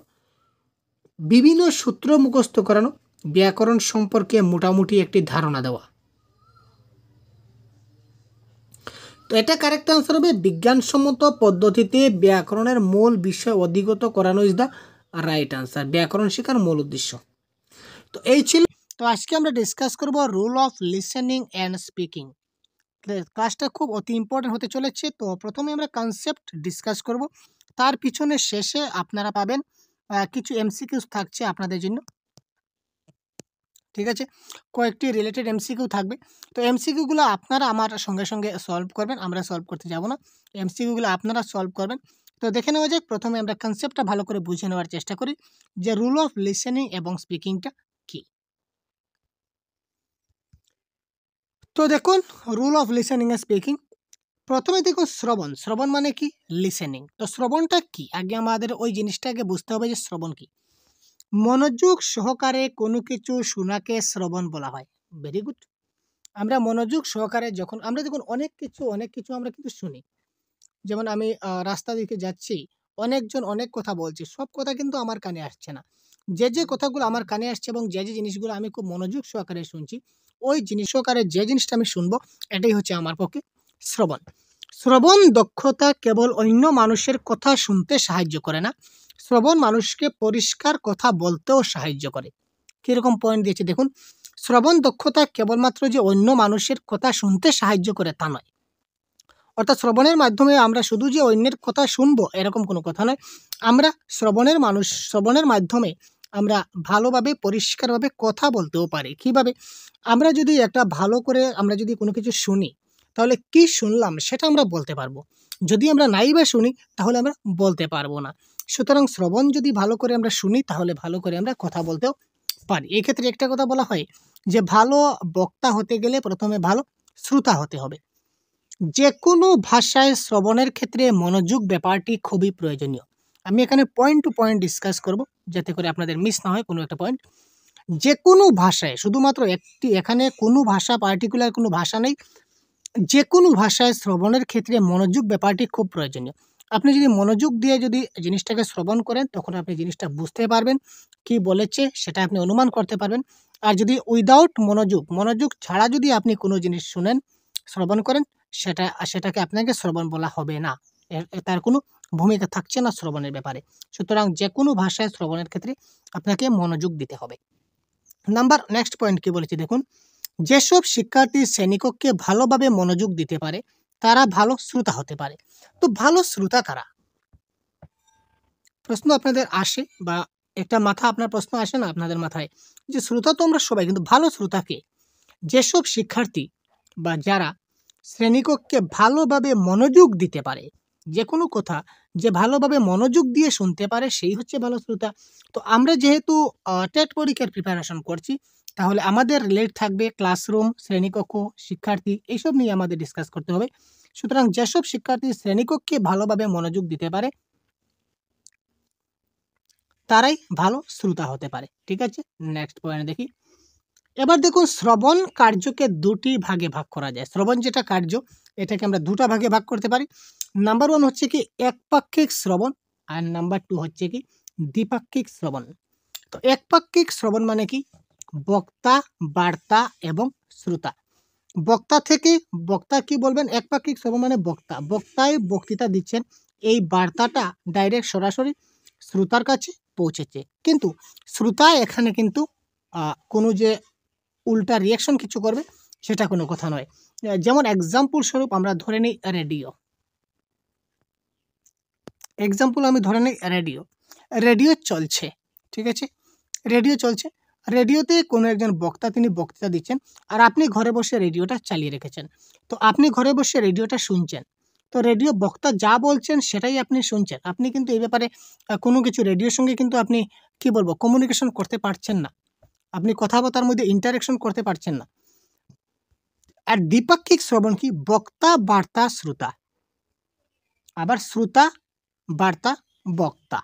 বিভিন্ন সূত্র মুখস্থ করানো, ব্যাকরণ সম্পর্কে মোটামুটি একটি ধারণা দেওয়া। তো এটা কারেক্ট আনসার হবে বিজ্ঞানসম্মত পদ্ধতিতে ব্যাকরণের মূল বিষয় অধিগত করানো ইজ দ্য রাইট আনসার। ব্যাকরণ শেখার মূল উদ্দেশ্য। তো এই ছিল। তো আজকে আমরা ডিসকাস করব rule of listening and speaking. ক্লাসটা খুব অতি ইম্পর্টেন্ট হতে চলেছে। তো প্রথমে আমরা কনসেপ্ট ডিসকাস করব, তার পিছনে শেষে আপনারা পাবেন কিছু এমসিকিউস থাকছে আপনাদের জন্য, ঠিক আছে? কয়েকটি রিলেটেড এমসিকিউ থাকবে। তো এমসিকিউগুলো আপনারা আমার সঙ্গে সঙ্গে সলভ করবেন, আমরা সলভ করতে যাব না। এমসিকিউগুলো আপনারা সলভ করবেন। তো দেখে নেওয়া যাক। প্রথমে আমরা কনসেপ্টটা ভালো করে বুঝে নেওয়ার চেষ্টা করি যে রুল অফ লিসেনিং এবং স্পিকিংটা কি। তো দেখুন rule of listening and speaking. প্রথমে দেখুন শ্রবণ। শ্রবণ মানে কি? লিসেনিং। তো শ্রবণটা কি আগে আমাদের ওই জিনিসটাকে বুঝতে হবে যে শ্রবণ কি। মনোযোগ সহকারে কোনো কিছু শোনাকে শ্রবণ বলা হয়। Very good. আমরা মনোযোগ সহকারে যখন আমরা দেখুন অনেক কিছু আমরা কিন্তু শুনি। যেমন আমি রাস্তা দিকে যাচ্ছি, অনেকজন অনেক কথা বলছে, সব কথা কিন্তু আমার কানে আসছে না। যে কথাগুলো আমার কানে আসছে এবং যে জিনিসগুলো আমি খুব মনোযোগ সহকারে শুনছি, ওই জিনিস সহকারে যে জিনিসটা আমি শুনবো, এটাই হচ্ছে আমার পক্ষে শ্রবণ। শ্রবণ দক্ষতা কেবল অন্য মানুষের কথা শুনতে সাহায্য করে না, শ্রবণ মানুষকে পরিষ্কার কথা বলতেও সাহায্য করে। কীরকম পয়েন্ট দিয়েছে দেখুন। শ্রবণ দক্ষতা কেবলমাত্র যে অন্য মানুষের কথা শুনতে সাহায্য করে তা নয়। অর্থাৎ শ্রবণের মাধ্যমে আমরা শুধু যে অন্যের কথা শুনবো এরকম কোনো কথা নয়। আমরা শ্রবণের মাধ্যমে আমরা ভালোভাবে পরিষ্কারভাবে কথা বলতেও পারি। কীভাবে? আমরা যদি একটা ভালো করে আমরা যদি কোনো কিছু শুনি, তাহলে কি শুনলাম সেটা আমরা বলতে পারবো। যদি আমরা নাই বা শুনি তাহলে আমরা বলতে পারবো না। সুতরাং শ্রবণ যদি ভালো করে আমরা শুনি তাহলে ভালো করে আমরা কথা বলতেও পারি। এই ক্ষেত্রে একটা কথা বলা হয় যে ভালো বক্তা হতে গেলে প্রথমে ভালো শ্রোতা হতে হবে। যে কোনো ভাষায় শ্রবণের ক্ষেত্রে মনোযোগ ব্যাপারটি খুবই প্রয়োজনীয়। আমি এখানে পয়েন্ট টু পয়েন্ট ডিসকাস করব যাতে করে আপনাদের মিস না হয় কোনো একটা পয়েন্ট। যে কোনো ভাষায়, শুধুমাত্র একটি, এখানে কোনো ভাষা পার্টিকুলার কোনো ভাষা নেই, যে কোনো ভাষায় শ্রবণের ক্ষেত্রে মনোযোগ ব্যাপারটি খুব প্রয়োজনীয়। আপনি যদি মনোযোগ দিয়ে যদি জিনিসটাকে শ্রবণ করেন তখন আপনি জিনিসটা বুঝতে পারবেন কি বলেছে, সেটা আপনি অনুমান করতে পারবেন। আর যদি উইদাউট মনোযোগ ছাড়া যদি আপনি কোনো জিনিস শুনেন, শ্রবণ করেন, সেটাকে আপনাকে শ্রবণ বলা হবে না। তার কোনো ভূমিকা থাকছে না শ্রবণের ব্যাপারে। সুতরাং যে কোনো ভাষায় শ্রবণের ক্ষেত্রে আপনাকে মনোযোগ দিতে হবে। নেক্সট পয়েন্ট কি বলেছি দেখুন। যেসব শিক্ষার্থী শ্রেণীকক্ষে ভালোভাবে মনোযোগ দিতে পারে তারা ভালো শ্রোতা হতে পারে। তো ভালো শ্রোতা কারা? প্রশ্ন আপনাদের আসে বা একটা আপনার প্রশ্ন আসে না আপনাদের মাথায় যে শ্রোতা তো আমরা সবাই, কিন্তু ভালো শ্রোতা কে? যেসব শিক্ষার্থী বা যারা শ্রেণীকক্ষে ভালোভাবে মনোযোগ দিতে পারে, যে কোনো কথা যে ভালোভাবে মনোযোগ দিয়ে শুনতে পারে সেই হচ্ছে ভালো শ্রোতা। তো আমরা যেহেতু টেট পরীক্ষার প্রিপারেশন করছি, তাহলে আমাদের রিলেট থাকবে ক্লাসরুম, শ্রেণীকক্ষ, শিক্ষার্থী, এইসব নিয়ে আমাদের ডিসকাস করতে হবে। সুতরাং যেসব শিক্ষার্থী শ্রেণীকক্ষে ভালোভাবে মনোযোগ দিতে পারে তারাই ভালো শ্রোতা হতে পারে। ঠিক আছে, নেক্সট পয়েন্ট দেখি। এবার দেখুন শ্রবণ কার্যকে দুটি ভাগে ভাগ করা যায়। শ্রবণ যেটা কার্য, এটাকে আমরা দুটা ভাগে ভাগ করতে পারি। নাম্বার 1 হচ্ছে কি একপাক্ষিক শ্রবণ, আর নাম্বার 2 হচ্ছে কি দ্বিপাক্ষিক শ্রবণ। তো একপাক্ষিক শ্রবণ মানে কি? বক্তা, বার্তা এবং শ্রোতা। বক্তা থেকে বক্তা কি বলবেন, একপাক্ষিক শ্রবণ মানে বক্তা, বক্তায় বক্তৃতা দিচ্ছেন, এই বার্তাটা ডাইরেক্ট সরাসরি শ্রোতার কাছে পৌঁছেছে। কিন্তু শ্রোতা এখানে কিন্তু কোনো যে উল্টা রিয়াকশন কিছু করবে সেটা কোনো কথা নয়। যেমন এক্সাম্পল স্বরূপ আমরা ধরে নিই রেডিও। এক্সাম্পল আমি ধরে নিই রেডিও। রেডিও চলছে, ঠিক আছে, রেডিও চলছে, রেডিওতে কোনো একজন বক্তা তিনি বক্তৃতা দিচ্ছেন, আর আপনি ঘরে বসে রেডিওটা চালিয়ে রেখেছেন। তো আপনি ঘরে বসে রেডিওটা শুনছেন, তো রেডিও বক্তা যা বলছেন সেটাই আপনি শুনছেন। আপনি কিন্তু এই ব্যাপারে কোনো কিছু রেডিওর সঙ্গে কিন্তু আপনি কি বলবো কমিউনিকেশন করতে পারছেন না, আপনি কথাবার্তার মধ্যে ইন্টারাকশন করতে পারছেন না। আর দ্বিপাক্ষিক শ্রবণ কি, বক্তা, বার্তা, শ্রোতা, আবার শ্রোতা, বার্তা, বক্তা।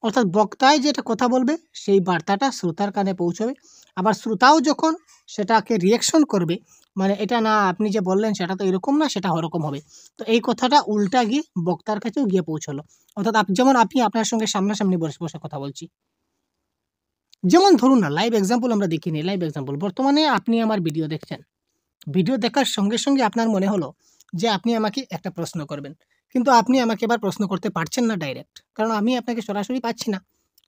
অর্থাৎ বক্তায় যেটা কথা বলবে সেই বার্তাটা শ্রোতার কানে পৌঁছবে, আবার শ্রোতাও যখন সেটাকে রিয়াকশন করবে, মানে এটা না আপনি যে বললেন সেটা তো এরকম না, সেটা ওরকম হবে, তো এই কথাটা উল্টা গিয়ে বক্তার কাছেও গিয়ে পৌঁছলো। অর্থাৎ যেমন আপনি আপনার সঙ্গে সামনাসামনি বসে বসে কথা বলছি, যেমন ধরুন না লাইভ এক্সাম্পল আমরা দেখিনি, লাইভ এক্সাম্পল বর্তমানে আপনি আমার ভিডিও দেখছেন, ভিডিও দেখার সঙ্গে সঙ্গে আপনার মনে হলো যে আপনি আমাকে একটা প্রশ্ন করবেন, কিন্তু আপনি আমাকে এবার প্রশ্ন করতে পারছেন না ডাইরেক্ট, কারণ আমি আপনাকে সরাসরি পাচ্ছি না।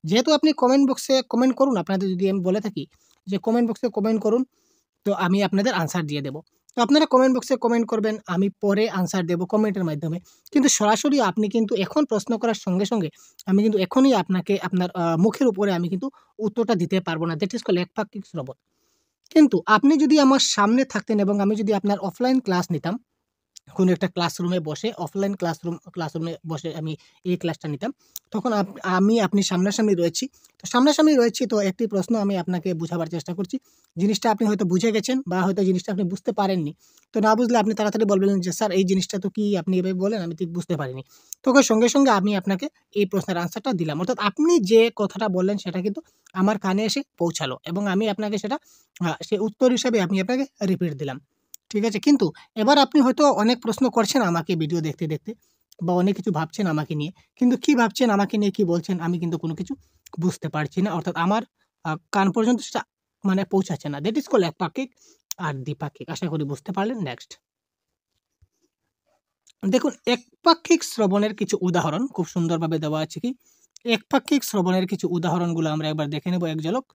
যেহেতু আপনি কমেন্ট বক্সে কমেন্ট করুন, আপনাদের যদি আমি বলে থাকি যে কমেন্ট বক্সে কমেন্ট করুন, তো আমি আপনাদের আনসার দিয়ে দেবো। তো আপনারা কমেন্ট বক্সে কমেন্ট করবেন, আমি পরে আনসার দেবো কমেন্টের মাধ্যমে। কিন্তু সরাসরি আপনি কিন্তু এখন প্রশ্ন করার সঙ্গে সঙ্গে আমি কিন্তু এখনই আপনাকে আপনার মুখের উপরে আমি কিন্তু উত্তরটা দিতে পারবো না, দ্যাট ইজ কল একপাক্ষিক শ্রবণ। কিন্তু আপনি যদি আমার সামনে থাকতেন এবং আমি যদি আপনার অফলাইন ক্লাস নিতাম, কোনো একটা ক্লাসরুমে বসে, অফলাইন ক্লাসরুমে বসে আমি এই ক্লাসটা নিতাম, তখন আপনি সামনাসামনি রয়েছি, তো সামনাসামনি রয়েছি, তো একটি প্রশ্ন আমি আপনাকে বোঝাবার চেষ্টা করছি, জিনিসটা আপনি হয়তো বুঝে গেছেন বা হয়তো জিনিসটা আপনি বুঝতে পারেননি। তো না বুঝলে আপনি তাড়াতাড়ি বলবেন যে স্যার এই জিনিসটা তো কি আপনি এভাবে বলেন, আমি ঠিক বুঝতে পারিনি। তখন সঙ্গে সঙ্গে আমি আপনাকে এই প্রশ্নের আনসারটা দিলাম, অর্থাৎ আপনি যে কথাটা বললেন সেটা কিন্তু আমার কানে এসে পৌঁছালো এবং আমি আপনাকে সেটা সে উত্তর হিসাবে আমি আপনাকে রিপিট দিলাম, ঠিক আছে। কিন্তু এবার আপনি হয়তো অনেক প্রশ্ন করছেন আমাকে ভিডিও দেখতে দেখতে, বা অনেক কিছু ভাবছেন আমাকে নিয়ে, কিন্তু কি ভাবছেন আমাকে নিয়ে, কি বলছেন আমি কিন্তু কোনো কিছু বুঝতে পারছি না, অর্থাৎ আমার কান পর্যন্ত সেটা মানে পৌঁছাচ্ছে না, দ্যাট ইজ কল একপাক্ষিক আর দ্বিপাক্ষিক। আশা করি বুঝতে পারলেন। নেক্সট দেখুন, একপাক্ষিক শ্রবণের কিছু উদাহরণ খুব সুন্দরভাবে দেওয়া আছে। কি একপাক্ষিক শ্রবণের কিছু উদাহরণগুলো আমরা একবার দেখে নেব এক ঝলক।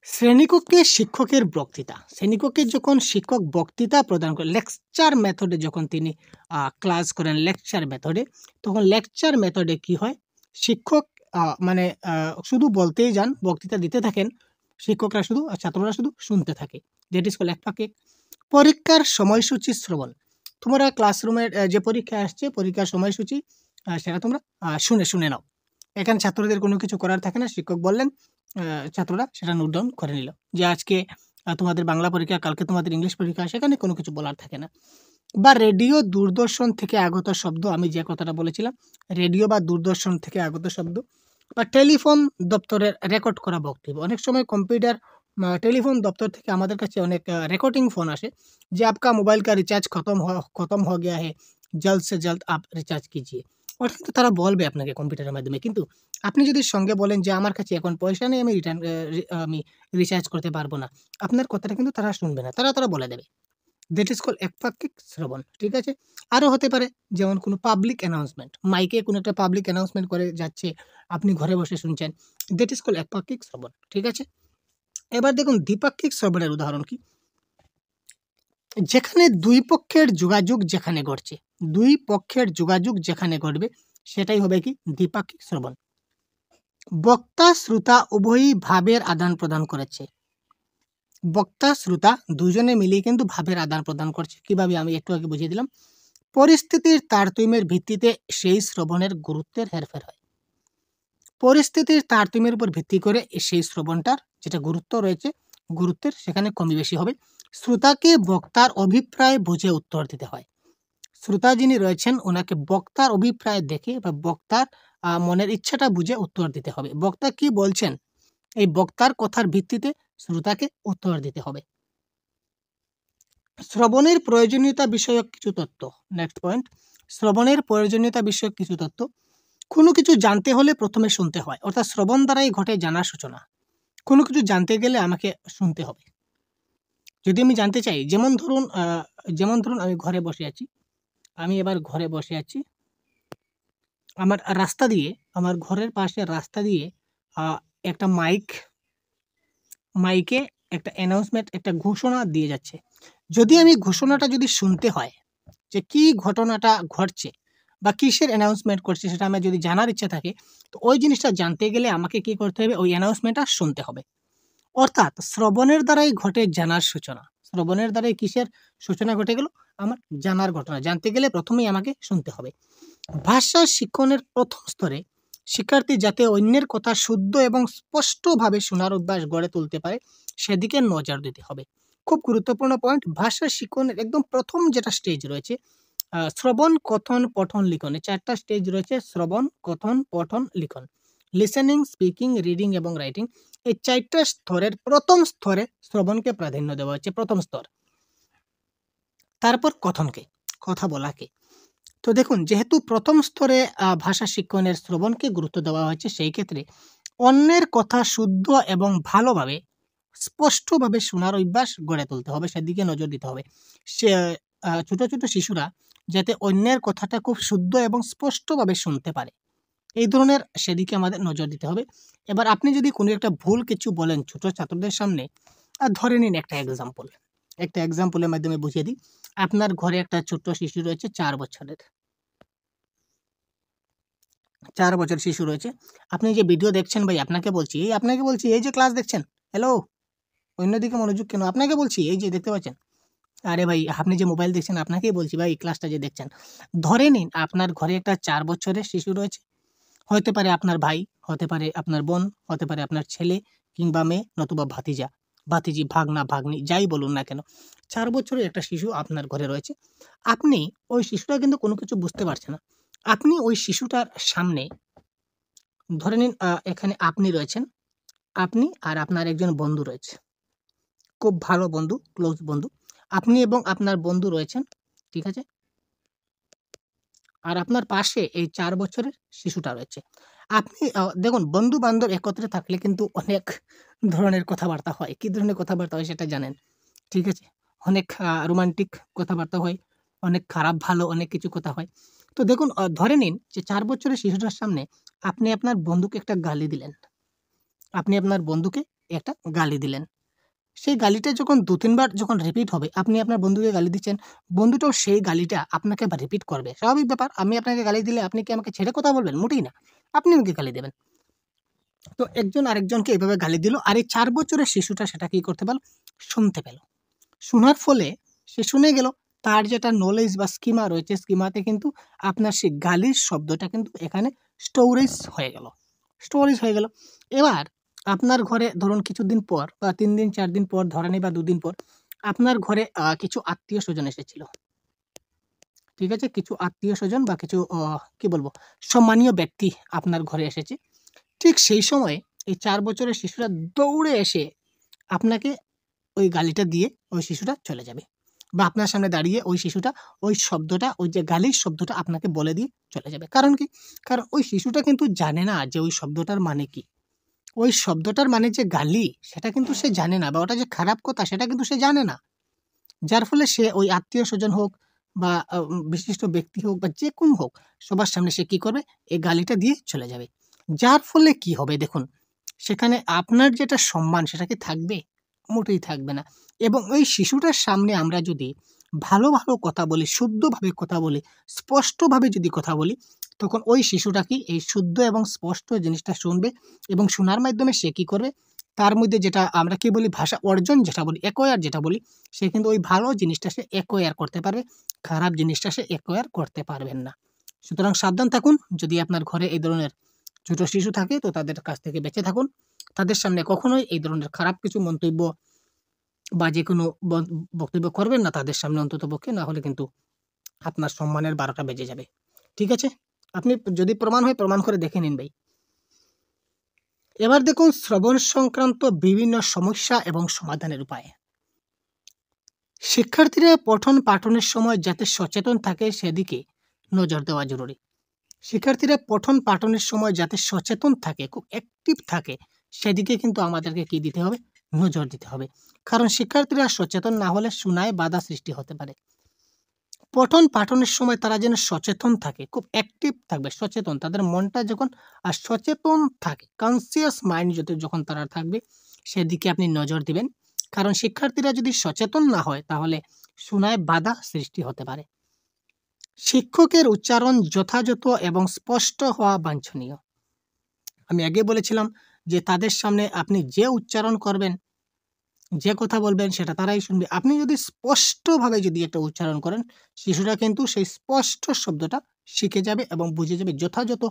শ্রেণীকক্ষে শিক্ষকের বক্তৃতা, শ্রেণীকক্ষে যখন শিক্ষক বক্তৃতা প্রদান করেন, লেকচার মেথডে যখন তিনি ক্লাস করেন লেকচার মেথডে, তখন লেকচার মেথডে কি হয়, শিক্ষক মানে শুধু বলতেই যান, বক্তৃতা দিতে থাকেন, শিক্ষকরা শুধু ছাত্ররা শুধু শুনতে থাকে, দ্যাট ইজ কল একপাক্ষিক। পরীক্ষার সময়সূচি শ্রবণ, তোমরা ক্লাসরুমের যে পরীক্ষা আসছে পরীক্ষার সময়সূচি সেটা তোমরা শুনে নাও, এখানে ছাত্রদের কোনো কিছু করার থাকে না, শিক্ষক বললেন ছাত্ররা সেটা নোট ডাউন করে নিল, যে আজকে তোমাদের বাংলা পরীক্ষা, কালকে তোমাদের ইংলিশ পরীক্ষা, সেখানে কোনো কিছু বলার থাকে না। বা রেডিও দূরদর্শন থেকে আগত শব্দ, আমি যে কথাটা বলেছিলাম, রেডিও বা দূরদর্শন থেকে আগত শব্দ, বা টেলিফোন দপ্তরের রেকর্ড করা বক্তব্য। অনেক সময় কম্পিউটার টেলিফোন দপ্তর থেকে আমাদের কাছে অনেক রেকর্ডিং ফোন আসে, যে आपका मोबाइल का रिचार्ज खत्म हो गया है, जल्द से जल्द आप रिचार्ज कीजिए। অর্থাৎ তারা বলবে আপনাকে কম্পিউটারের মাধ্যমে, কিন্তু আপনি যদি সঙ্গে বলেন যে আমার কাছে এখন পয়সা নেই, আমি রিচার্জ করতে পারবো না, আপনার কথাটা কিন্তু তারা শুনবে না, তারা বলে দেবে। দ্যাট ইজ কল একপাক্ষিক শ্রবণ, ঠিক আছে। আরও হতে পারে যেমন কোনো পাবলিক অ্যানাউন্সমেন্ট, মাইকে কোনো একটা পাবলিক অ্যানাউন্সমেন্ট করে যাচ্ছে, আপনি ঘরে বসে শুনছেন, দ্যাট ইজ কল একপাক্ষিক শ্রবণ, ঠিক আছে। এবার দেখুন দ্বিপাক্ষিক শ্রবণের উদাহরণ কি, যেখানে দুই পক্ষের যোগাযোগ যেখানে ঘটছে, দুই পক্ষের যোগাযোগ যেখানে ঘটবে সেটাই হবে কি দ্বিপাক্ষিক শ্রবণ। বক্তা শ্রোতা উভয়ই ভাবের আদান প্রদান করেছে, বক্তা শ্রোতা দুজনে মিলিয়ে কিন্তু ভাবের আদান প্রদান করছে, কিভাবে আমি একটু আগে বুঝিয়ে দিলাম। পরিস্থিতির তারতম্যের ভিত্তিতে সেই শ্রবণের গুরুত্বের হেরফের হয়, পরিস্থিতির তারতম্যের উপর ভিত্তি করে সেই শ্রবণটার যেটা গুরুত্ব রয়েছে, গুরুত্বের সেখানে কমই বেশি হবে। শ্রোতাকে বক্তার অভিপ্রায় বুঝে উত্তর দিতে হয়, শ্রোতা যিনি রয়েছেন ওনাকে বক্তার অভিপ্রায় দেখে বা বক্তার মনের ইচ্ছাটা বুঝে উত্তর দিতে হবে, বক্তা কি বলছেন এই বক্তার কথার ভিত্তিতে শ্রোতাকে উত্তর দিতে হবে। শ্রবণের প্রয়োজনীয়তা বিষয়ক কিছু তথ্য, নেক্সট পয়েন্ট, শ্রবণের প্রয়োজনীয়তা বিষয়ক কিছু তথ্য। কোনো কিছু জানতে হলে প্রথমে শুনতে হয়, অর্থাৎ শ্রবণ দ্বারাই ঘটে জানার সূচনা। কোনো কিছু জানতে গেলে আমাকে শুনতে হবে। যদি আমি জানতে চাই, যেমন ধরুন আমি ঘরে বসে আছি, আমি এবার ঘরে বসে আছি, আমার রাস্তা দিয়ে, আমার ঘরের পাশে রাস্তা দিয়ে আহ, একটা মাইকে একটা অ্যানাউন্সমেন্ট, একটা ঘোষণা দিয়ে যাচ্ছে। যদি আমি ঘোষণাটা যদি শুনতে হয় যে কি ঘটনাটা ঘটছে বা কিসের অ্যানাউন্সমেন্ট করছে, সেটা আমার যদি জানার ইচ্ছা থাকে, তো ওই জিনিসটা জানতে গেলে আমাকে কি করতে হবে, ওই অ্যানাউন্সমেন্টটা শুনতে হবে। অর্থাৎ শ্রবণের দ্বারাই ঘটে জানার সূচনা। শ্রবণের দ্বারাই কিসের সূচনা ঘটে গেল, আমার জানার ঘটনা জানতে গেলে প্রথমেই আমাকে শুনতে হবে। ভাষা শিক্ষণের প্রথম স্তরে শিক্ষার্থী যাতে অন্যের কথা শুদ্ধ এবং স্পষ্টভাবে শোনার অভ্যাস গড়ে তুলতে পারে, সেদিকে নজর দিতে হবে। খুব গুরুত্বপূর্ণ পয়েন্ট। ভাষা শিক্ষণের একদম প্রথম যেটা স্টেজ রয়েছে, শ্রবণ, কথন, পঠন, লিখন, এই 4টা স্টেজ রয়েছে। শ্রবণ, কথন, পঠন, লিখন, লিসেনিং, স্পিকিং, রিডিং এবং রাইটিং। এই 4টা স্তরের প্রথম স্তরে শ্রবণকে প্রাধান্য দেওয়া হচ্ছে, প্রথম স্তর। তারপর কথনকে, কথা বলাকে। তো দেখুন, যেহেতু প্রথম স্তরে ভাষা শিক্ষণের শ্রবণকে গুরুত্ব দেওয়া হয়েছে, সেই ক্ষেত্রে অন্যের কথা শুদ্ধ এবং ভালোভাবে স্পষ্টভাবে শোনার অভ্যাস গড়ে তুলতে হবে, সেদিকে নজর দিতে হবে। সে ছোট ছোট শিশুরা যাতে অন্যের কথাটা খুব শুদ্ধ এবং স্পষ্টভাবে শুনতে পারে, এই ধরনের সেদিকে আমাদের নজর দিতে হবে। এবার আপনি যদি কোনো একটা ভুল কিছু বলেন ছোট ছাত্রদের সামনে, ধরে নিন একটা এক্সাম্পলের মাধ্যমে বুঝিয়ে দিই। আপনার ঘরে একটা ছোট্ট শিশু রয়েছে, 4 বছরের, 4 বছর শিশু রয়েছে। আপনি যে ভিডিও দেখছেন ভাই, আপনাকে বলছি এই যে ক্লাস দেখছেন, হ্যালো, অন্যদিকে মনোযোগ কেন, আপনাকে বলছি এই যে দেখতে পাচ্ছেন। আরে ভাই, আপনি যে মোবাইল দেখছেন, আপনাকেই বলছি ভাই, ক্লাসটা যে দেখছেন। ধরে নিন আপনার ঘরে একটা 4 বছরের শিশু রয়েছে। হতে পারে আপনার ভাই, হতে পারে আপনার বোন, হতে পারে আপনার ছেলে কিংবা মেয়ে, নতুবা ভাতিজা, ভাতিজি, ভাগনা, ভাগ্নি, যাই বলুন না কেন, 4 বছরের একটা শিশু আপনার ঘরে রয়েছে। আপনি, ওই শিশুটা কিন্তু কোনো কিছু বুঝতে পারছে না। আপনি ওই শিশুটার সামনে, ধরে নিন এখানে আপনি রয়েছেন, আপনি আর আপনার একজন বন্ধু রয়েছে, খুব ভালো বন্ধু, ক্লোজ বন্ধু। আপনি এবং আপনার বন্ধু রয়েছেন, ঠিক আছে? আর আপনার পাশে এই 4 বছরের শিশুটা রয়েছে। আপনি দেখুন, বন্ধু-বান্ধব একত্রে থাকলে কিন্তু অনেক ধরনের কথাবার্তা হয়। কি ধরনের কথাবার্তা হয় সেটা জানেন, ঠিক আছে? অনেক রোমান্টিক কথাবার্তা হয়, অনেক খারাপ ভালো অনেক কিছু কথা হয়। তো দেখুন, ধরে নিন যে 4 বছরের শিশুটার সামনে আপনি আপনার বন্ধুকে একটা গালি দিলেন। আপনি আপনার বন্ধুকে একটা গালি দিলেন। সেই গালিটা যখন ২-৩ বার যখন রিপিট হবে, আপনি আপনার বন্ধুকে গালি দিচ্ছেন, বন্ধুটাও সেই গালিটা আপনাকে আবার রিপিট করবে। স্বাভাবিক ব্যাপার। আমি আপনাকে গালি দিলে আপনি কি আমাকে ছেড়ে কথা বলবেন? মোটেই না। আপনি আমাকে গালি দেবেন। তো একজন আরেকজনকে এভাবে গালি দিল, আর এই 4 বছরের শিশুটা সেটা কি করতে পারল? শুনতে পেল। শোনার ফলে সে শুনে গেল। তার যেটা নলেজ বা স্কিমা রয়েছে, স্কিমাতে কিন্তু আপনার সেই গালির শব্দটা কিন্তু এখানে স্টোরেজ হয়ে গেল। এবার আপনার ঘরে ধরুন কিছুদিন পর বা ৩ দিন ৪ দিন পর ধরে নিই, বা ২ দিন পর আপনার ঘরে কিছু আত্মীয়স্বজন এসেছিল। ঠিক আছে? কিছু আত্মীয়স্বজন বা কিছু কি বলবো, সম্মানীয় ব্যক্তি আপনার ঘরে এসেছে। ঠিক সেই সময় এই 4 বছরের শিশুরা দৌড়ে এসে আপনাকে ওই গালিটা দিয়ে ওই শিশুটা চলে যাবে। বা আপনার সামনে দাঁড়িয়ে ওই শিশুটা ওই শব্দটা, ওই যে গালির শব্দটা আপনাকে বলে দিয়ে চলে যাবে। কারণ কি? কারণ ওই শিশুটা কিন্তু জানে না যে ওই শব্দটার মানে কি? ওই শব্দটার মানে যে গালি, সেটা কিন্তু সে জানে না, বা ওটা যে খারাপ কথা সেটা কিন্তু সে জানে না। যার ফলে সে ওই আত্মীয়স্বজন হোক বা বিশিষ্ট ব্যক্তি হোক বা যেকোনো হোক, সবার সামনে সে কি করবে? এই গালিটা দিয়ে চলে যাবে। যার ফলে কি হবে দেখুন, সেখানে আপনার যেটা সম্মান সেটা কি থাকবে? মোটেই থাকবে না। এবং ওই শিশুটার সামনে আমরা যদি ভালো, ভালো কথা বলি, শুদ্ধভাবে কথা বলি, স্পষ্টভাবে যদি কথা বলি, তখন ওই শিশুটা কি এই শুদ্ধ এবং স্পষ্ট জিনিসটা শুনবে, এবং শোনার মাধ্যমে সে কি করবে? তার মধ্যে যেটা আমরা কি বলি, ভাষা অর্জন যেটা বলি, অ্যাকোয়ার যেটা বলি, সে কিন্তু ওই ভালো জিনিসটা সে অ্যাকোয়ার করতে পারবে, খারাপ জিনিসটা সে অ্যাকোয়ার করতে পারবেন না। সুতরাং সাবধান থাকুন। যদি আপনার ঘরে এই ধরনের ছোট শিশু থাকে, তো তাদের কাছ থেকে বেঁচে থাকুন। তাদের সামনে কখনোই এই ধরনের খারাপ কিছু মন্তব্য বা যেকোনো বক্তব্য করবেন না তাদের সামনে, অন্ততপক্ষে। না হলে কিন্তু আপনার সম্মানের ১২টা বেজে যাবে। ঠিক আছে? আপনি যদি প্রমাণ হয়, প্রমাণ করে দেখে নিন ভাই। এবার দেখুন শ্রবণ সংক্রান্ত বিভিন্ন সমস্যা এবং সমাধানের উপায়। শিক্ষার্থীরা পঠন পাঠনের সময় যাতে সচেতন থাকে, সেদিকে নজর দেওয়া জরুরি। শিক্ষার্থীরা পঠন পাঠনের সময় যাতে সচেতন থাকে, খুব অ্যাক্টিভ থাকে, সেদিকে কিন্তু আমাদেরকে কি দিতে হবে, নজর দিতে হবে। কারণ শিক্ষার্থীরা সচেতন না হলে শোনায় বাধা সৃষ্টি হতে পারে। পঠন পাঠনের সময় তারা যেন সচেতন থাকে, খুব অ্যাক্টিভ থাকবে, সচেতন, তাদের মনটা যখন সচেতন থাকে, কনসিয়াস মাইন্ড যখন তারা থাকবে, সেদিকে আপনি নজর দিবেন। কারণ শিক্ষার্থীরা যদি সচেতন না হয় তাহলে শোনায় বাধা সৃষ্টি হতে পারে। শিক্ষকের উচ্চারণ যথাযথ এবং স্পষ্ট হওয়া বাঞ্ছনীয়। আমি আগে বলেছিলাম যে তাদের সামনে আপনি যে উচ্চারণ করবেন, যে কথা বলবেন, সেটা তারাই শুনবে। আপনি যদি স্পষ্টভাবে যদি একটা উচ্চারণ করেন, শিশুরা কিন্তু সেই স্পষ্ট শব্দটা শিখে যাবে এবং বুঝে যাবে, যথাযথ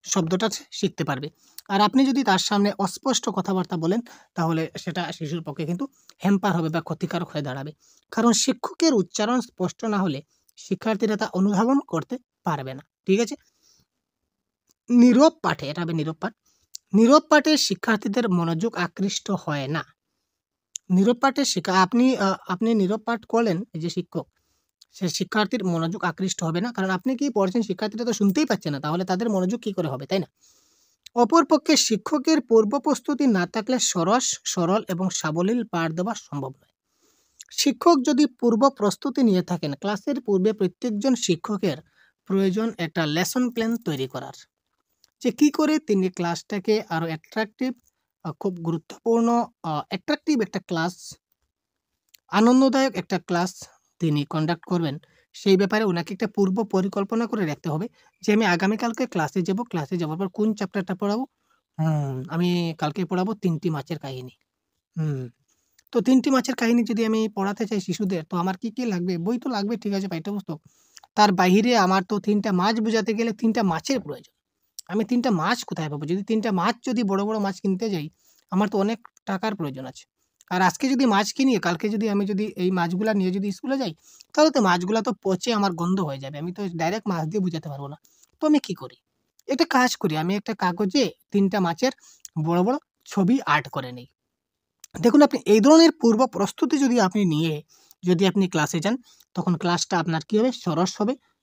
শব্দটা শিখতে পারবে। আর আপনি যদি তার সামনে অস্পষ্ট কথাবার্তা বলেন, তাহলে সেটা শিশুর পক্ষে কিন্তু হ্যাম্পার হবে বা ক্ষতিকারক হয়ে দাঁড়াবে। কারণ শিক্ষকের উচ্চারণ স্পষ্ট না হলে শিক্ষার্থীরা তা অনুধাবন করতে পারবে না। ঠিক আছে? নীরব পাঠে, এটা হবে নীরব পাঠ। নীরব পাঠে শিক্ষার্থীদের মনোযোগ আকৃষ্ট হয় না। নীরব পাঠে আপনি নীরব পাঠ করলেন, এই যে শিক্ষক, সে শিক্ষার্থীর মনোযোগ আকৃষ্ট হবে না। কারণ আপনি কি পড়ছেন শিক্ষার্থীরা তো শুনতেই পাচ্ছে না, তাহলে তাদের মনোযোগ কি করে হবে, তাই না? অপরপক্ষে শিক্ষকের পূর্ব প্রস্তুতি না থাকলে সরল এবং সাবলীল পাঠ দেওয়া সম্ভব নয়। শিক্ষক যদি পূর্ব প্রস্তুতি নিয়ে থাকেন, ক্লাসের পূর্বে প্রত্যেকজন শিক্ষকের প্রয়োজন একটা লেসন প্ল্যান তৈরি করার, যে কি করে তিনি ক্লাসটাকে আরো অ্যাট্রাকটিভ, খুব গুরুত্বপূর্ণ, অ্যাট্রাকটিভ একটা ক্লাস, আনন্দদায়ক একটা ক্লাস তিনি কন্ডাক্ট করবেন। সেই ব্যাপারে ওনাকে একটা পূর্ব পরিকল্পনা করে রাখতে হবে যে আমি আগামীকালকে ক্লাসে যাব, ক্লাসে যাওয়ার পর কোন চ্যাপ্টারটা পড়াবো। আমি কালকে পড়াবো ৩টি মাছের কাহিনী। হুম তো ৩টি মাছের কাহিনী যদি আমি পড়াতে চাই শিশুদের, তো আমার কি লাগবে? বই তো লাগবে, ঠিক আছে, পাঠ্যপুস্তক। তার বাহিরে আমার তো ৩টা মাছ বোঝাতে গেলে ৩টা মাছের প্রয়োজন। আমি ৩টা মাছ কোথায় পাবো? যদি ৩টা মাছ, যদি বড়, বড় মাছ কিনতে যাই, আমার তো অনেক টাকার প্রয়োজন আছে। আর আজকে যদি মাছ কিনি, কালকে যদি আমি এই মাছগুলা নিয়ে যদি স্কুলে যাই, তাহলে তো মাছগুলা তো পচে আমার গন্ধ হয়ে যাবে। আমি তো ডাইরেক্ট মাছ দিয়ে বুঝাতে পারবো না। তো আমি কি করি? একটা কাজ করি, আমি একটা কাগজে ৩টা মাছের বড়, বড় ছবি আর্ট করে নেই। দেখুন, আপনি এই ধরনের পূর্ব প্রস্তুতি যদি আপনি নিয়ে যদি আপনি ক্লাসে যান, তখন ক্লাসটা আপনার কী হবে?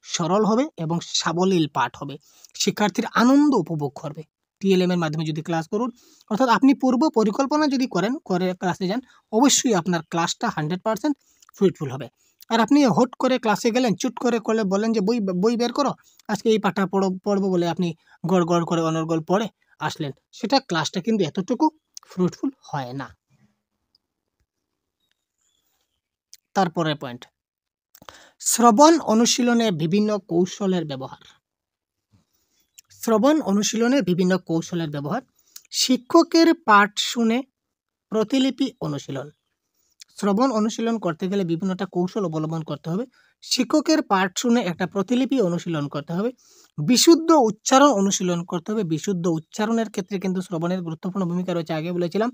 সরল হবে এবং সাবলীল পাঠ হবে। শিক্ষার্থীর আনন্দ উপভোগ করবে। টিএলএম এর মাধ্যমে যদি ক্লাস করুন, অর্থাৎ আপনি পূর্ব পরিকল্পনা যদি করে ক্লাসে যান, অবশ্যই আপনার ক্লাসটা 100% ফ্রুটফুল হবে। আর আপনি হুট করে ক্লাসে গেলেন, চুট করে বললেন যে বই বের করো, আজকে এই পাঠটা পড়বো বলে আপনি গড় গড় করে অনর্গল পড়ে আসলেন, সেটা ক্লাসটা কিন্তু এতটুকু ফ্রুটফুল হয় না। তারপরের পয়েন্ট, শ্রবণ অনুশীলনে বিভিন্ন কৌশলের ব্যবহার। শ্রবণ অনুশীলনে বিভিন্ন কৌশলের ব্যবহার। শিক্ষকের পাঠ শুনে প্রতিলিপি অনুশীলন। শ্রবণ অনুশীলন করতে গেলে বিভিন্নটা কৌশল অবলম্বন করতে হবে। শিক্ষকের পাঠ শুনে একটা প্রতিলিপি অনুশীলন করতে হবে। বিশুদ্ধ উচ্চারণ অনুশীলন করতে হবে। বিশুদ্ধ উচ্চারণের ক্ষেত্রে কিন্তু শ্রবণের গুরুত্বপূর্ণ ভূমিকা রয়েছে, আগে বলেছিলাম।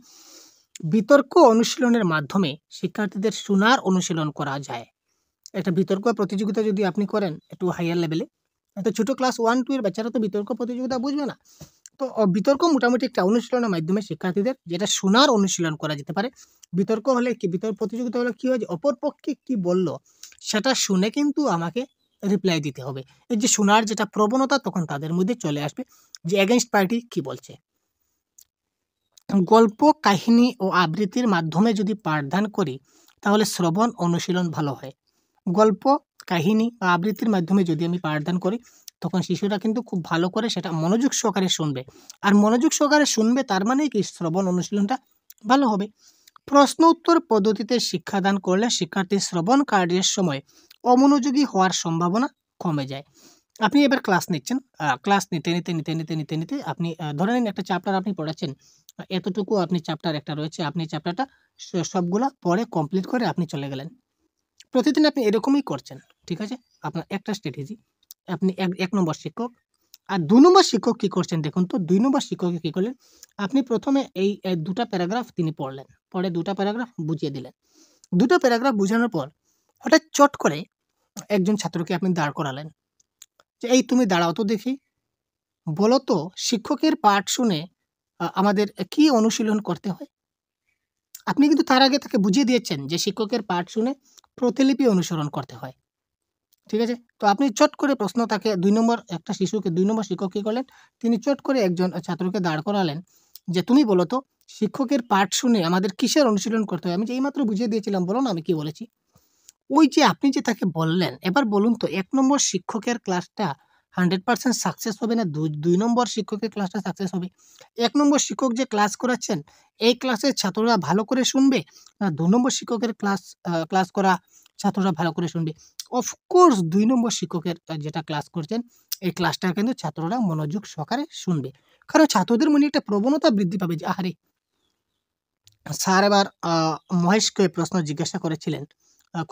বিতর্ক অনুশীলনের মাধ্যমে শিক্ষার্থীদের শোনার অনুশীলন করা যায়। একটা বিতর্ক প্রতিযোগিতা যদি আপনি করেন একটু হাইয়ার লেভেলে, এত ছোটো ক্লাস 1-2 এর বাচ্চারা তো বিতর্ক প্রতিযোগিতা বুঝবে না। তো বিতর্ক মোটামুটি একটা অনুশীলনের মাধ্যমে শিক্ষার্থীদের যেটা শোনার অনুশীলন করা যেতে পারে। বিতর্ক হলে কি, বিতর্ক প্রতিযোগিতা হলে কী হয় যে অপর পক্ষে কী বললো সেটা শুনে কিন্তু আমাকে রিপ্লাই দিতে হবে। এই যে শোনার যেটা প্রবণতা তখন তাদের মধ্যে চলে আসবে যে এগেনস্ট পার্টি কী বলছে। গল্প, কাহিনী ও আবৃত্তির মাধ্যমে যদি পাঠদান করি তাহলে শ্রবণ অনুশীলন ভালো হয়। গল্প, কাহিনী বা আবৃত্তির মাধ্যমে যদি আমি পাঠদান করি, তখন শিশুরা কিন্তু খুব ভালো করে সেটা মনোযোগ সহকারে শুনবে। আর মনোযোগ সহকারে শুনবে তার মানে কি, শ্রবণ অনুশীলনটা ভালো হবে। প্রশ্ন উত্তর পদ্ধতিতে শিক্ষাদান করলে শিক্ষার্থীর শ্রবণ কার্যের সময় অমনোযোগী হওয়ার সম্ভাবনা কমে যায়। আপনি এবার ক্লাস নিচ্ছেন, ক্লাস নিতে নিতে নিতে নিতে নিতে নিতে আপনি ধরে নিন একটা চ্যাপ্টার আপনি পড়াচ্ছেন, এতটুকু আপনি চ্যাপ্টার একটা রয়েছে, আপনি চ্যাপ্টারটা সবগুলা পড়ে কমপ্লিট করে আপনি চলে গেলেন। প্রতিদিন আপনি এরকমই করছেন, ঠিক আছে? আপনার একটা স্ট্র্যাটেজি, আপনি এক নম্বর শিক্ষক। আর ২ নম্বর শিক্ষক কী করছেন দেখুন তো, ২ নম্বর শিক্ষক কী করলেন, আপনি প্রথমে এই ২টা প্যারাগ্রাফ তিনি পড়লেন, পরে 2টা প্যারাগ্রাফ বুঝিয়ে দিলেন। 2টা প্যারাগ্রাফ বোঝানোর পর হঠাৎ চট করে একজন ছাত্রকে আপনি দাঁড় করালেন যে, এই তুমি দাঁড়াও তো দেখি, বলো তো শিক্ষকের পাঠ শুনে আমাদের কি অনুশীলন করতে হয়? আপনি কিন্তু তার আগে তাকে বুঝিয়ে দিয়েছেন যে শিক্ষকের পাঠ শুনে প্রতিলিপি অনুসরণ করতে হয়। ঠিক আছে। তো আপনি চট করে প্রশ্ন তাকে 2 নম্বর একটা শিশুকে 2 নম্বর শিক্ষক কী করলেন, তিনি চট করে একজন ছাত্রকে দাঁড় করালেন যে, "তুমি বলো তো শিক্ষকের পাঠ শুনে আমাদের কিসের অনুশীলন করতে হয়?" আমি যে এইমাত্র বুঝিয়ে দিয়েছিলাম, বলো না আমি কি বলেছি? ওই যে আপনি যে তাকে বললেন, এবার বলুন তো ১ নম্বর শিক্ষকের ক্লাসটা 100% সাকসেস হবে না ২ নম্বর শিক্ষকের ক্লাসটা সাকসেস হবে? ১ নম্বর শিক্ষক যে ক্লাস করাচ্ছেন, এই ক্লাসের ছাত্ররা ভালো করে শুনবে? না ২ নম্বর শিক্ষকের ক্লাস করা ছাত্ররা ভালো করে শুনবে? অফকোর্স ২ নম্বর শিক্ষকের যেটা ক্লাস করছেন, এই ক্লাসটা কিন্তু ছাত্ররা মনোযোগ সহকারে শুনবে। কারণ ছাত্রদের মনে একটা প্রবণতা বৃদ্ধি পাবে যে, আহারে! স্যার এবার মহেশকে প্রশ্ন জিজ্ঞাসা করেছিলেন।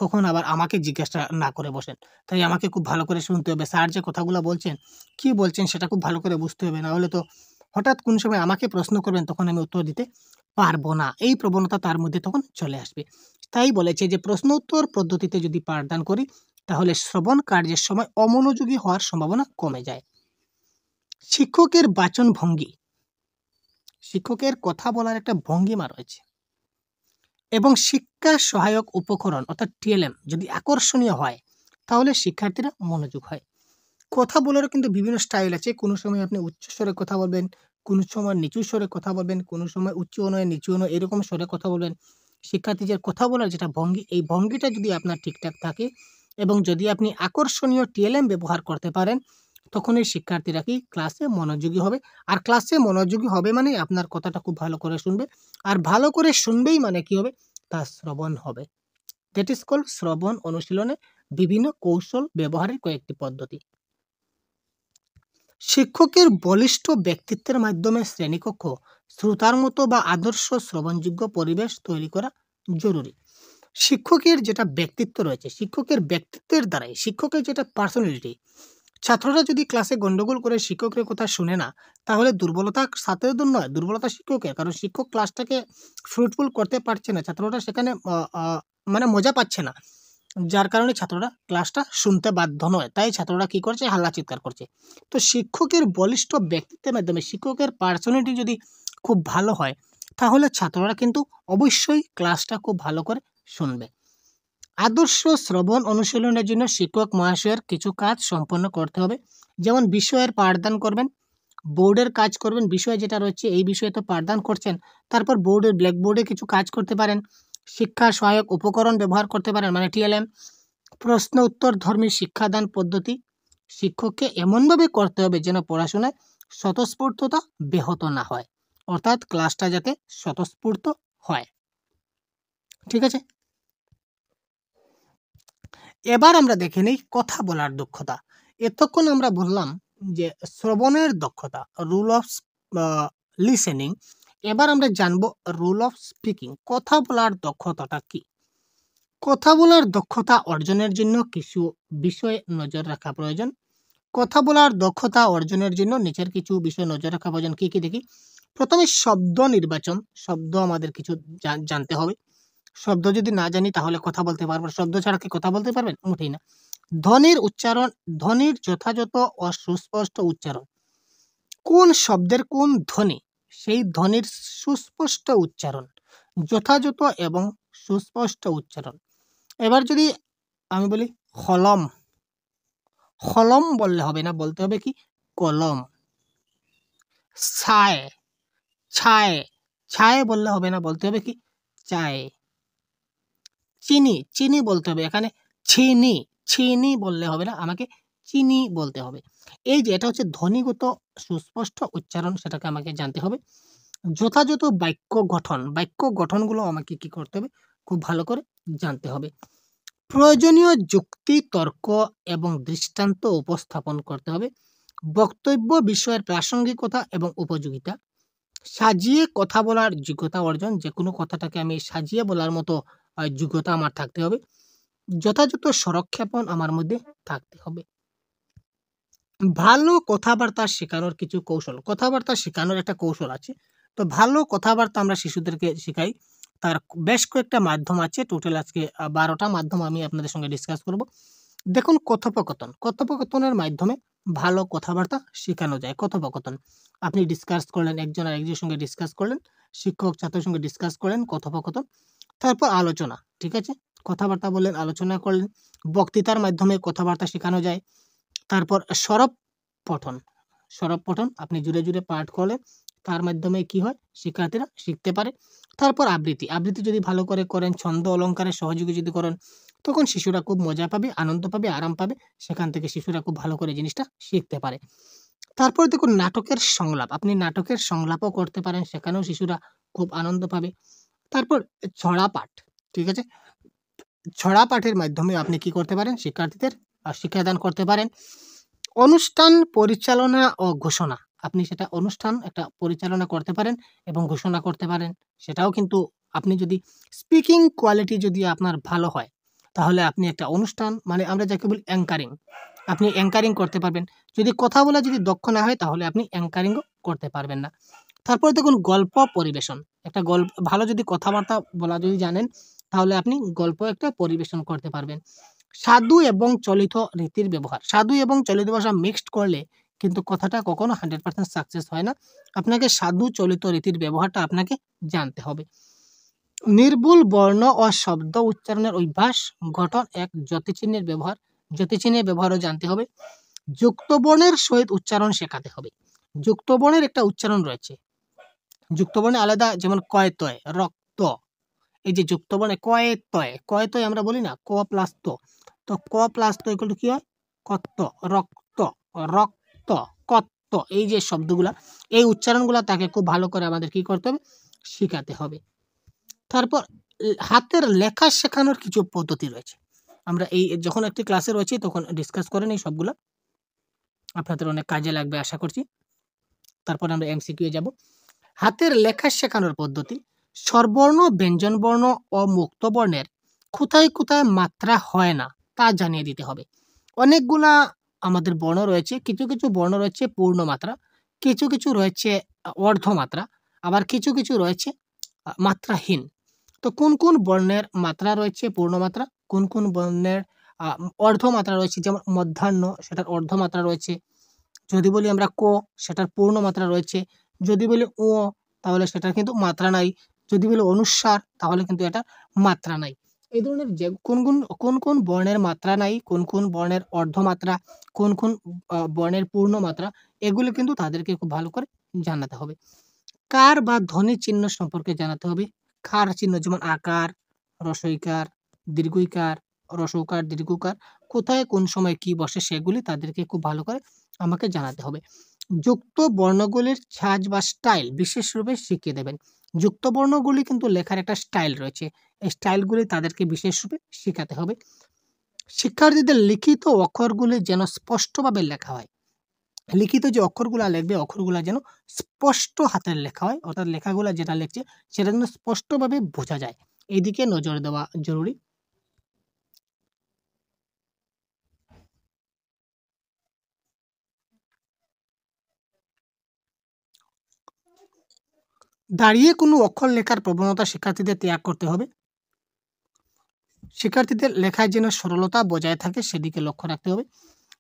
কখন আবার আমাকে জিজ্ঞাসা না করে বসেন। তাই আমাকে খুব ভালো করে শুনতে হবে। স্যার যে কথাগুলো বলছেন, কি বলছেন সেটা খুব ভালো করে বুঝতে হবে। না হলে তো হঠাৎ কোন সময় আমাকে প্রশ্ন করবেন তখন আমি উত্তর দিতে পারব না। এই প্রবণতা তার মধ্যে তখন চলে আসবে। তাই বলেছে যে প্রশ্ন উত্তর পদ্ধতিতে যদি পাঠদান করি তাহলে শ্রবণ কার্যের সময় অমনোযোগী হওয়ার সম্ভাবনা কমে যায়। শিক্ষকের বাচন ভঙ্গি, শিক্ষকের কথা বলার একটা ভঙ্গিমা রয়েছে। এবং শিক্ষা সহায়ক উপকরণ অর্থাৎ টিএলএম যদি আকর্ষণীয় হয় তাহলে শিক্ষার্থীরা মনোযোগ হয়। কথা বলারও কিন্তু বিভিন্ন স্টাইল আছে। কোনো সময় আপনি উচ্চ স্বরে কথা বলবেন, কোনো সময় নিচু স্বরে কথা বলবেন, কোনো সময় উচ্চও নয় নিচুও নয় এরকম স্বরে কথা বলবেন। শিক্ষার্থীদের কথা বলার যেটা ভঙ্গি, এই ভঙ্গিটা যদি আপনার ঠিকঠাক থাকে এবং যদি আপনি আকর্ষণীয় টিএলএম ব্যবহার করতে পারেন, তখন এই শিক্ষার্থীরা কি ক্লাসে মনোযোগী হবে। আর ক্লাসে মনোযোগী হবে মানে আপনার কথাটা খুব ভালো করে শুনবে। আর ভালো করে শুনবেই মানে কি হবে? তা শ্রবণ হবে। দ্যাট ইজ কল্ড শ্রবণ অনুশীলনে বিভিন্ন কৌশল ব্যবহারের কয়েকটি পদ্ধতি। শিক্ষকের বলিষ্ঠ ব্যক্তিত্বের মাধ্যমে শ্রেণীকক্ষ শ্রোতার মতো বা আদর্শ শ্রবণযোগ্য পরিবেশ তৈরি করা জরুরি। শিক্ষকের যেটা ব্যক্তিত্ব রয়েছে, শিক্ষকের ব্যক্তিত্বের দ্বারাই শিক্ষকের যেটা পার্সোনালিটি, ছাত্ররা যদি ক্লাসে গন্ডগোল করে শিক্ষকের কথা শুনে না, তাহলে দুর্বলতা ছাত্রদের নয়, দুর্বলতা শিক্ষকের। কারণ শিক্ষক ক্লাসটাকে ফ্রুটফুল করতে পারছে না। ছাত্ররা সেখানে মানে মজা পাচ্ছে না। যার কারণে ছাত্ররা ক্লাসটা শুনতে বাধ্য নয়। তাই ছাত্ররা কি করছে? হাল্লা চিৎকার করছে। তো শিক্ষকের বলিষ্ঠ ব্যক্তিত্বের মাধ্যমে শিক্ষকের পার্সোনালিটি যদি খুব ভালো হয়, তাহলে ছাত্ররা কিন্তু অবশ্যই ক্লাসটা খুব ভালো করে শুনবে। আদর্শ শ্রবণ অনুশীলনের জন্য শিক্ষক মহাশয়ের কিছু কাজ সম্পন্ন করতে হবে। যেমন বিষয়ের পাঠদান করবেন, বোর্ডের কাজ করবেন, বিষয় যেটা রয়েছে এই বিষয়ে তো পাঠদান করছেন, তারপর ব্ল্যাকবোর্ডে কিছু কাজ করতে পারেন। শিক্ষা সহায়ক উপকরণ ব্যবহার করতে পারেন মানে টিএলএম। প্রশ্ন উত্তর ধর্মী শিক্ষাদান পদ্ধতি শিক্ষককে এমনভাবে করতে হবে যেন পড়াশোনায় স্বতঃস্ফূর্ততা ব্যাহত না হয়, অর্থাৎ ক্লাসটা যাতে স্বতঃস্ফূর্ত হয়। ঠিক আছে। এবার আমরা দেখে নিই কথা বলার দক্ষতা। এতক্ষণ আমরা বললাম যে শ্রবণের দক্ষতা, রুল অফ লিসেনিং। এবার আমরা জানবো রুল অফ স্পিকিং, কথা বলার দক্ষতাটা কি। কথা বলার দক্ষতা অর্জনের জন্য কিছু বিষয়ে নজর রাখা প্রয়োজন। কথা বলার দক্ষতা অর্জনের জন্য নিচের কিছু বিষয় নজর রাখা প্রয়োজন। কি কি দেখি। প্রথমে শব্দ নির্বাচন, শব্দ আমাদের কিছু জানতে হবে। শব্দ যদি না জানি তাহলে কথা বলতে পারবো না। শব্দ ছাড়া কি কথা বলতে পারবেন? মোটেই না। ধ্বনির উচ্চারণ, ধ্বনির যথাযথ ও সুস্পষ্ট উচ্চারণ। কোন শব্দের কোন ধ্বনি, সেই ধ্বনির সুস্পষ্ট উচ্চারণ, যথাযথ এবং সুস্পষ্ট উচ্চারণ। এবার যদি আমি বলি কলম, কলম বললে হবে না, বলতে হবে কি কলম। ছায়, ছায়, ছায় বললে হবে না, বলতে হবে কি চায়। চিনি, চিনি বলতে হবে, এখানে চিনি, চিনি বললে হবে না, আমাকে চিনি বলতে হবে। এই যে এটা হচ্ছে ধ্বনিগত সুস্পষ্ট উচ্চারণ, সেটাকে আমাকে জানতে হবে। যথাযথ বাক্য গঠন, বাক্য গঠনগুলো আমাকে কি করতে হবে? খুব ভালো করে জানতে হবে। প্রয়োজনীয় যুক্তি, তর্ক এবং দৃষ্টান্ত উপস্থাপন করতে হবে। বক্তব্য বিষয়ের প্রাসঙ্গিকতা এবং উপযোগিতা। সাজিয়ে কথা বলার যোগ্যতা অর্জন, যে কোনো কথাটাকে আমি সাজিয়ে বলার মতো যোগ্যতা আমার থাকতে হবে। যথাযথ স্বরক্ষেপণ আমার মধ্যে থাকতে হবে। ভালো কথাবার্তা শেখানোর কিছু কৌশল, কথাবার্তা শেখানোর একটা কৌশল আছে। তো ভালো কথাবার্তা আমরা শিশুদেরকে শেখাই, তার বেশ কয়েকটা মাধ্যম আছে। টোটাল আজকে 12টা মাধ্যম আমি আপনাদের সঙ্গে ডিসকাস করব। দেখুন কথোপকথন, কথোপকথনের মাধ্যমে ভালো কথাবার্তা শেখানো যায়। কথোপকথন আপনি ডিসকাস করলেন, একজন আরেকজনের সঙ্গে ডিসকাস করলেন, শিক্ষক ছাত্রের সঙ্গে ডিসকাস করলেন, কথোপকথন। তারপর আলোচনা, ঠিক আছে। কথাবার্তা বললেন, আলোচনা করলেন, বক্তৃতার মাধ্যমে কথাবার্তা শেখানো যায়। তারপর সরব পঠন, সরব পঠন আপনি জুড়ে জুড়ে পাঠ করলেন, তার মাধ্যমে কি হয়, শিক্ষার্থীরা শিখতে পারে। তারপর আবৃত্তি, আবৃত্তি যদি ভালো করে করেন, ছন্দ অলঙ্কারের সহযোগী যদি করেন, তখন শিশুরা খুব মজা পাবে, আনন্দ পাবে, আরাম পাবে, সেখান থেকে শিশুরা খুব ভালো করে জিনিসটা শিখতে পারে। তারপর দেখুন নাটকের সংলাপ, আপনি নাটকের সংলাপও করতে পারেন, সেখানেও শিশুরা খুব আনন্দ পাবে। তারপর ছড়া পাঠ, ঠিক আছে, ছড়া পাঠের মাধ্যমে আপনি কি করতে পারেন, শিক্ষার্থীদের শিক্ষাদান করতে পারেন। অনুষ্ঠান পরিচালনা ও ঘোষণা, আপনি সেটা অনুষ্ঠান একটা পরিচালনা করতে পারেন এবং ঘোষণা করতে পারেন। সেটাও কিন্তু আপনি যদি স্পিকিং কোয়ালিটি যদি আপনার ভালো হয়, তাহলে আপনি একটা অনুষ্ঠান, মানে আমরা যাকে বলি অ্যাঙ্কারিং, আপনি অ্যাঙ্কারিং করতে পারবেন। যদি কথা বলা যদি দক্ষ না হয়, তাহলে আপনি অ্যাঙ্কারিংও করতে পারবেন না। তারপরে দেখুন গল্প পরিবেশন, একটা গল্প ভালো যদি কথাবার্তা বলা যদি জানেন, তাহলে আপনি গল্প একটা পরিবেশন করতে পারবেন। সাধু এবং চলিত রীতির ব্যবহার, সাধু এবং চলিত ভাষা মিক্সড করলে কিন্তু কথাটা কখনো 100% সাকসেস হয় না। আপনাকে সাধু চলিত রীতির ব্যবহারটা আপনাকে জানতে হবে। নির্ভুল বর্ণ ও শব্দ উচ্চারণের অভ্যাস, গঠন এক যতিচিহ্নের ব্যবহার, যতিচিহ্নের ব্যবহারও জানতে হবে। যুক্তবর্ণের সহিত উচ্চারণ শেখাতে হবে। যুক্তবর্ণের একটা উচ্চারণ রয়েছে, যুক্তবর্ণে আলাদা, যেমন কয় তয়, রক্ত, এই যে যুক্তবর্ণে কয় তয়, কয় তয় আমরা বলি না, ক প্লাস ত, তো ক প্লাস ত ইকুয়াল টু কি হয়, কত্ত, রক্ত, রক্ত, কত্ত, এই যে শব্দগুলা, এই উচ্চারণগুলা তাকে খুব ভালো করে আমাদের কি করতে হবে, শিখাতে হবে। তারপর হাতের লেখা শেখানোর কিছু পদ্ধতি রয়েছে, আমরা এই যখন একটি ক্লাসে রয়েছি তখন ডিসকাস করেন এই সবগুলা, আপনাদের অনেক কাজে লাগবে আশা করছি। তারপর আমরা এমসিকিউ যাব। হাতের লেখা শেখানোর পদ্ধতি, স্বরবর্ণ, ব্যঞ্জনবর্ণ ও মুক্তবর্ণের কোথায় কোথায় মাত্রা হয় না তা জানিয়ে দিতে হবে। অনেকগুলা আমাদের বর্ণ রয়েছে, কিছু কিছু বর্ণ রয়েছে পূর্ণ মাত্রা, কিছু কিছু রয়েছে অর্ধমাত্রা, আবার কিছু কিছু রয়েছে মাত্রাহীন। তো কোন কোন বর্ণের মাত্রা রয়েছে পূর্ণমাত্রা, কোন কোন বর্ণের অর্ধমাত্রা রয়েছে, যেমন মধ্যাহ্ন সেটার অর্ধমাত্রা রয়েছে, যদি বলি আমরা ক সেটার পূর্ণ মাত্রা রয়েছে, যদি বলি ও তাহলে সেটার কিন্তু মাত্রা নাই, যদি বলি অনুস্বার তাহলে কিন্তু এটা মাত্রা নাই। এই ধরনের যে কোন কোন বর্ণের মাত্রা নাই, কোন কোন বর্ণের অর্ধমাত্রা, কোন কোন বর্ণের পূর্ণ মাত্রা, এগুলো কিন্তু তাদেরকে খুব ভালো করে জানাতে হবে। কার বা ধ্বনি চিহ্ন সম্পর্কে জানাতে হবে। কার চিহ্ন যেমন আকার, রসইকার, দীর্ঘইকার, রসৌকার, দীর্ঘকার, কোথায় কোন সময় কি বসে সেগুলি তাদেরকে খুব ভালো করে আমাকে জানাতে হবে। যুক্ত বর্ণগুলির ছাঁচ বা স্টাইল বিশেষরূপে শিখিয়ে দেবেন। যুক্ত বর্ণগুলি কিন্তু লেখার একটা স্টাইল রয়েছে, এই স্টাইলগুলি তাদেরকে বিশেষরূপে শেখাতে হবে। শিক্ষার্থীদের লিখিত অক্ষরগুলি যেন স্পষ্টভাবে লেখা হয়, লিখিত যে অক্ষরগুলা লিখবে অক্ষরগুলা যেন স্পষ্ট হাতের লেখা হয়, অর্থাৎ লেখাগুলা যেটা লিখছে সেটা যেন স্পষ্টভাবে বোঝা যায়, এইদিকে নজর দেওয়া জরুরি। দাঁড়িয়ে কোনো অক্ষর লেখার প্রবণতা শিক্ষার্থীদের ত্যাগ করতে হবে। শিক্ষার্থীদের লেখায় যেন সরলতা বজায় থাকে সেদিকে লক্ষ্য রাখতে হবে।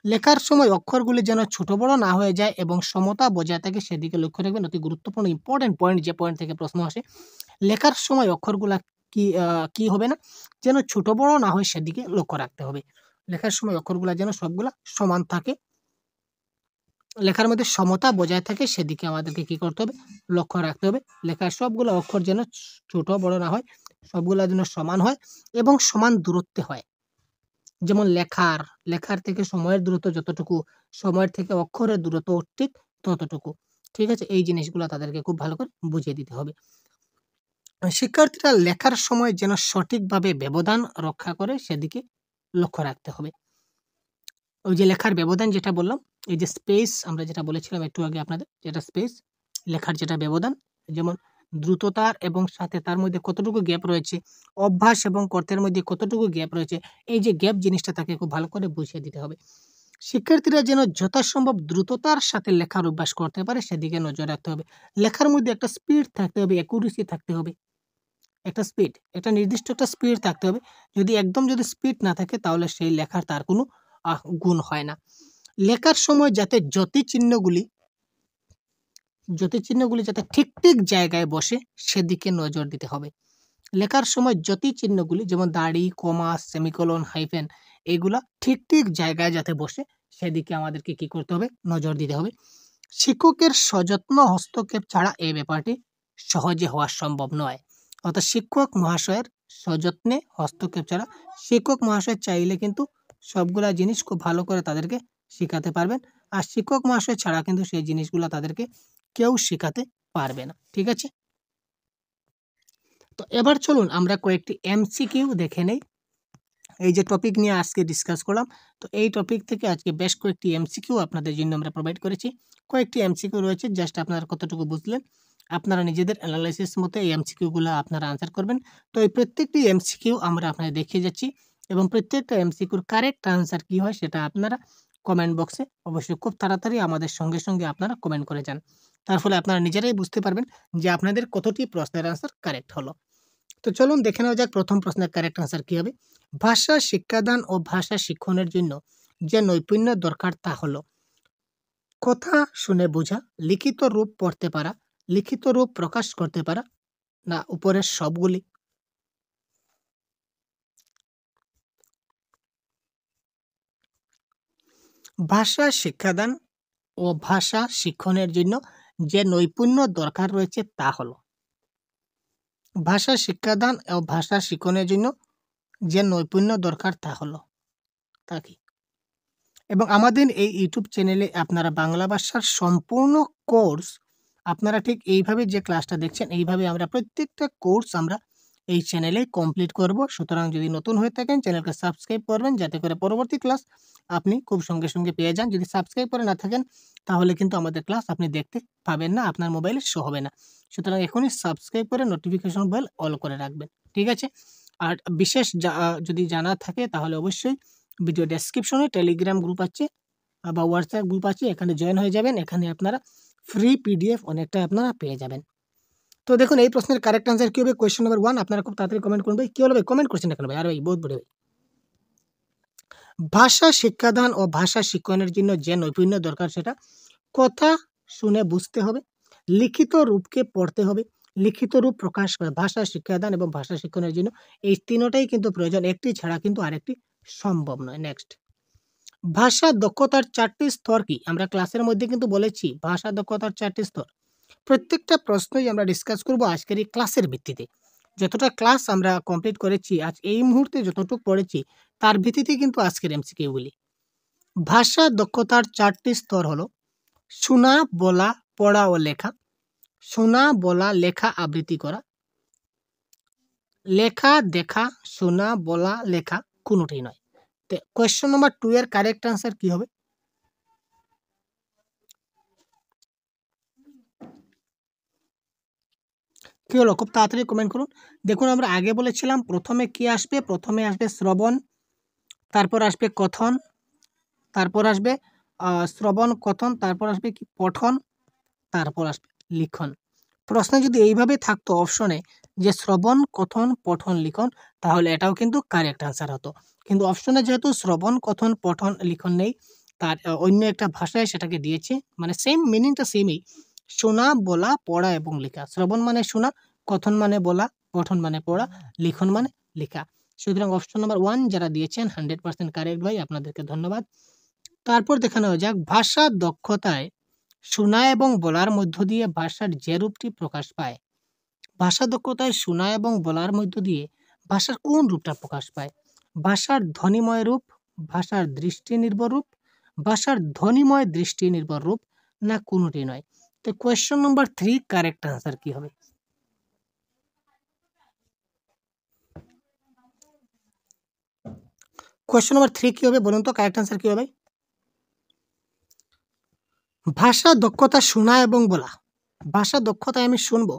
লেখার সময় অক্ষরগুলি যেন ছোট বড় না হয়ে যায় এবং সমতা বজায় থাকে সেদিকে লক্ষ্য রাখবেন। অতি গুরুত্বপূর্ণ ইম্পর্টেন্ট পয়েন্ট, যে পয়েন্ট থেকে প্রশ্ন আসে, লেখার সময় অক্ষরগুলা কি হবে না, যেন ছোট বড় না হয় সেদিকে লক্ষ্য রাখতে হবে। লেখার সময় অক্ষরগুলা যেন সবগুলা সমান থাকে, লেখার মধ্যে সমতা বজায় থাকে সেদিকে আমাদেরকে কি করতে হবে, লক্ষ্য রাখতে হবে। লেখার সবগুলো অক্ষর যেন ছোট বড় না হয়, সবগুলা যেন সমান হয় এবং সমান দূরত্বে হয়। যেমন লেখার থেকে সময়ের দূরত্ব যতটুকু, সময়ের থেকে অক্ষরের দূরত্ব ঠিক ততটুকু। ঠিক আছে, এই জিনিসগুলো তাদেরকে খুব ভালো করে বুঝিয়ে দিতে হবে। শিক্ষার্থীরা লেখার সময় যেন সঠিকভাবে ব্যবধান রক্ষা করে সেদিকে লক্ষ্য রাখতে হবে। ওই যে লেখার ব্যবধান যেটা বললাম, এই যে স্পেস আমরা যেটা বলেছিলাম একটু আগে আপনাদের, যেটা স্পেস লেখার যেটা ব্যবধান, যেমন দ্রুততার এবং সাথে তার মধ্যে কতটুকু গ্যাপ রয়েছে, অভ্যাস এবং কর্তের মধ্যে কতটুকু গ্যাপ রয়েছে, এই যে গ্যাপ জিনিসটা তাকে খুব ভালো করে বুঝিয়ে দিতে হবে। শিক্ষার্থীরা যেন যথাসম্ভব দ্রুততার সাথে লেখার অভ্যাস করতে পারে সেদিকে নজর রাখতে হবে। লেখার মধ্যে একটা স্পিড থাকতে হবে, অ্যাকুরেসি থাকতে হবে, একটা স্পিড, একটা নির্দিষ্ট একটা স্পিড থাকতে হবে। যদি একদম যদি স্পিড না থাকে তাহলে সেই লেখার তার কোনো গুণ হয় না। লেখার সময় যাতে জ্যোতিচিহ্নগুলি যাতে ঠিক ঠিক জায়গায় বসে সেদিকে নজর দিতে হবে। লেখার সময় জ্যোতি চিহ্নগুলি যেমন দাড়ি, কমা, সেমিকোলন, হাইফেন এগুলা ঠিক ঠিক জায়গায় যাতে বসে সেদিকে আমাদেরকে কি করতে হবে, নজর দিতে হবে। শিক্ষকের সযত্ন হস্তক্ষেপ ছাড়া এই ব্যাপারটি সহজে হওয়া সম্ভব নয়। অর্থাৎ শিক্ষক মহাশয়ের সযত্নে হস্তক্ষেপ ছাড়া শিক্ষক মহাশয় চাইলে কিন্তু সবগুলা জিনিস খুব ভালো করে তাদেরকে শেখাতে পারবেন, আর শিক্ষক মহাশয় ছাড়া কিন্তু সেই জিনিসগুলো তাদেরকে কেউ শেখাতে পারবে না। ঠিক আছে, তো এবার চলুন আমরা কয়েকটি এমসিকিউ দেখে নেই। এই যে টপিক নিয়ে আজকে ডিসকাস করলাম, তো এই টপিক থেকে আজকে বেশ কয়েকটি এমসিকিউ আপনাদের জন্য আমরা প্রোভাইড করেছি। কয়েকটি এমসিকিউ রয়েছে, জাস্ট আপনারা কতটুকু বুঝলেন আপনারা নিজেদের অ্যানালাইসিস মতো এই এমসিকিউগুলো আপনারা আনসার করবেন। তো এই প্রত্যেকটি এমসিকিউ আমরা আপনাদের দেখিয়ে যাচ্ছি এবং প্রত্যেকটা এমসিকিউর কারেক্ট আনসার কী হয় সেটা আপনারা কমেন্ট বক্সে অবশ্যই খুব তাড়াতাড়ি আমাদের সঙ্গে সঙ্গে আপনারা কমেন্ট করে যান। তার ফলে আপনারা নিজেরাই বুঝতে পারবেন যে আপনাদের কতটি প্রশ্নের আনসার কারেক্ট হলো। তো চলুন দেখে নেওয়া যাক প্রথম প্রশ্নের কারেক্ট আনসার কী হবে। ভাষা শিক্ষাদান ও ভাষা শিক্ষণের জন্য যে নৈপুণ্য দরকার তা হলো কথা শুনে বোঝা, লিখিত রূপ পড়তে পারা, লিখিত রূপ প্রকাশ করতে পারা, না উপরের সবগুলি। ভাষা শিক্ষাদান ও ভাষা শিক্ষণের জন্য যে নৈপুণ্য দরকার রয়েছে তা হলো ভাষা শিক্ষাদান ও ভাষা শিক্ষণের জন্য যে নৈপুণ্য দরকার তা হলো তা কি। এবং আমাদের এই ইউটিউব চ্যানেলে আপনারা বাংলা ভাষার সম্পূর্ণ কোর্স আপনারা ঠিক এইভাবে যে ক্লাসটা দেখছেন এইভাবে আমরা প্রত্যেকটা কোর্স আমরা এই চ্যানেলে কমপ্লিট করব। সুতরাং যদি নতুন হয়ে থাকেন চ্যানেলকে সাবস্ক্রাইব করবেন যাতে করে পরবর্তী ক্লাস আপনি খুব সঙ্গে সঙ্গে পেয়ে যান। যদি সাবস্ক্রাইব করে না থাকেন তাহলে কিন্তু আমাদের ক্লাস আপনি দেখতে পাবেন না, আপনার মোবাইলে শো হবে না। সুতরাং এখনই সাবস্ক্রাইব করে নোটিফিকেশন বেল অল করে রাখবেন, ঠিক আছে। আর বিশেষ যদি জানা থাকে তাহলে অবশ্যই ভিডিও ডেসক্রিপশনে টেলিগ্রাম গ্রুপ আছে বা হোয়াটসঅ্যাপ গ্রুপ আছে, এখানে জয়েন হয়ে যাবেন। এখানে আপনারা ফ্রি পিডিএফ অনেকটা আপনারা পেয়ে যাবেন। তো দেখুন এই প্রশ্নের কারেক্ট আনসার কী হবে, কোয়েশ্চেন নাম্বার 1। আপনারা খুব তাড়াতাড়ি কমেন্ট করুন ভাই, কী হলো ভাই, কমেন্ট করছেন না কেন ভাই, আর ভাই বহুত বড় ভাই। ভাষা শিক্ষাদান ও ভাষা শিক্ষণের জন্য যে নৈপুণ্য দরকার সেটা কথা শুনে বুঝতে হবে, লিখিত রূপকে পড়তে হবে, লিখিত রূপ প্রকাশ করে ভাষা শিক্ষাদান এবং ভাষা শিক্ষণের জন্য এই তিনটাই কিন্তু প্রয়োজন, একটি ছাড়া কিন্তু আরেকটি সম্ভব নয়। নেক্সট, ভাষা দক্ষতার 4টি স্তর কি? আমরা ক্লাসের মধ্যে কিন্তু বলেছি ভাষা দক্ষতার 4টি স্তর। প্রত্যেকটা প্রশ্নই আমরা ডিসকাস করব আজকের এই ক্লাসের ভিত্তিতে। যতটা ক্লাস আমরা কমপ্লিট করেছি আজ এই মুহূর্তে যতটুকু পড়েছি তার ভিত্তিতে কিন্তু আজকের এমসিকিউগুলি। ভাষা দক্ষতার 4টি স্তর হলো শোনা, বলা, পড়া ও লেখা। শোনা, বলা, লেখা, আবৃত্তি করা। লেখা, দেখা, শোনা, বলা, লেখা কোনোটাই নয়। তো কোয়েশ্চন নাম্বার 2 এর কারেক্ট আনসার কি হবে? কি হলো খুব তাড়াতাড়ি কমেন্ট করুন। দেখুন আমরা আগে বলেছিলাম প্রথমে কি আসবে, প্রথমে আসবে শ্রবণ, তারপর আসবে কথন, তারপর আসবে শ্রবণ কথন, তারপর আসবে কি পঠন, তারপর আসবে লিখন। প্রশ্নে যদি এইভাবে থাকতো অপশনে যে শ্রবণ কথন পঠন লিখন তাহলে এটাও কিন্তু কারেক্ট আনসার হতো, কিন্তু অপশনে যেহেতু শ্রবণ কথন পঠন লিখন নেই, তার অন্য একটা ভাষায় সেটাকে দিয়েছে, মানে সেম মিনিংটা সেমই, শোনা, বলা, পড়া এবং লেখা। শ্রবণ মানে শোনা, কথন মানে বলা, পঠন মানে পড়া, লিখন মানে লেখা। সুতরাং অপশন নাম্বার 1 যারা দিয়েছেন 100% কারেক্ট ভাই, আপনাদেরকে ধন্যবাদ। তারপর দেখানো যাক ভাষা দক্ষতায় শোনা এবং বলার মধ্য দিয়ে ভাষার যে রূপটি প্রকাশ পায়। ভাষা দক্ষতায় শোনা এবং বলার মধ্য দিয়ে ভাষার কোন রূপটা প্রকাশ পায়? ভাষার ধ্বনিময় রূপ, ভাষার দৃষ্টি নির্ভর রূপ, ভাষার ধ্বনিময় দৃষ্টি নির্ভর রূপ, না কোনোটি নয়। তো কোয়েশ্চন নাম্বার 3 কারেক্ট আনসার কি হবে? কোয়েশ্চন নাম্বার 3 কি হবে বলুন তো, কারেক্ট আনসার কি হবে? ভাষা দক্ষতা শোনা এবং বলা। ভাষা দক্ষতায় আমি শুনবো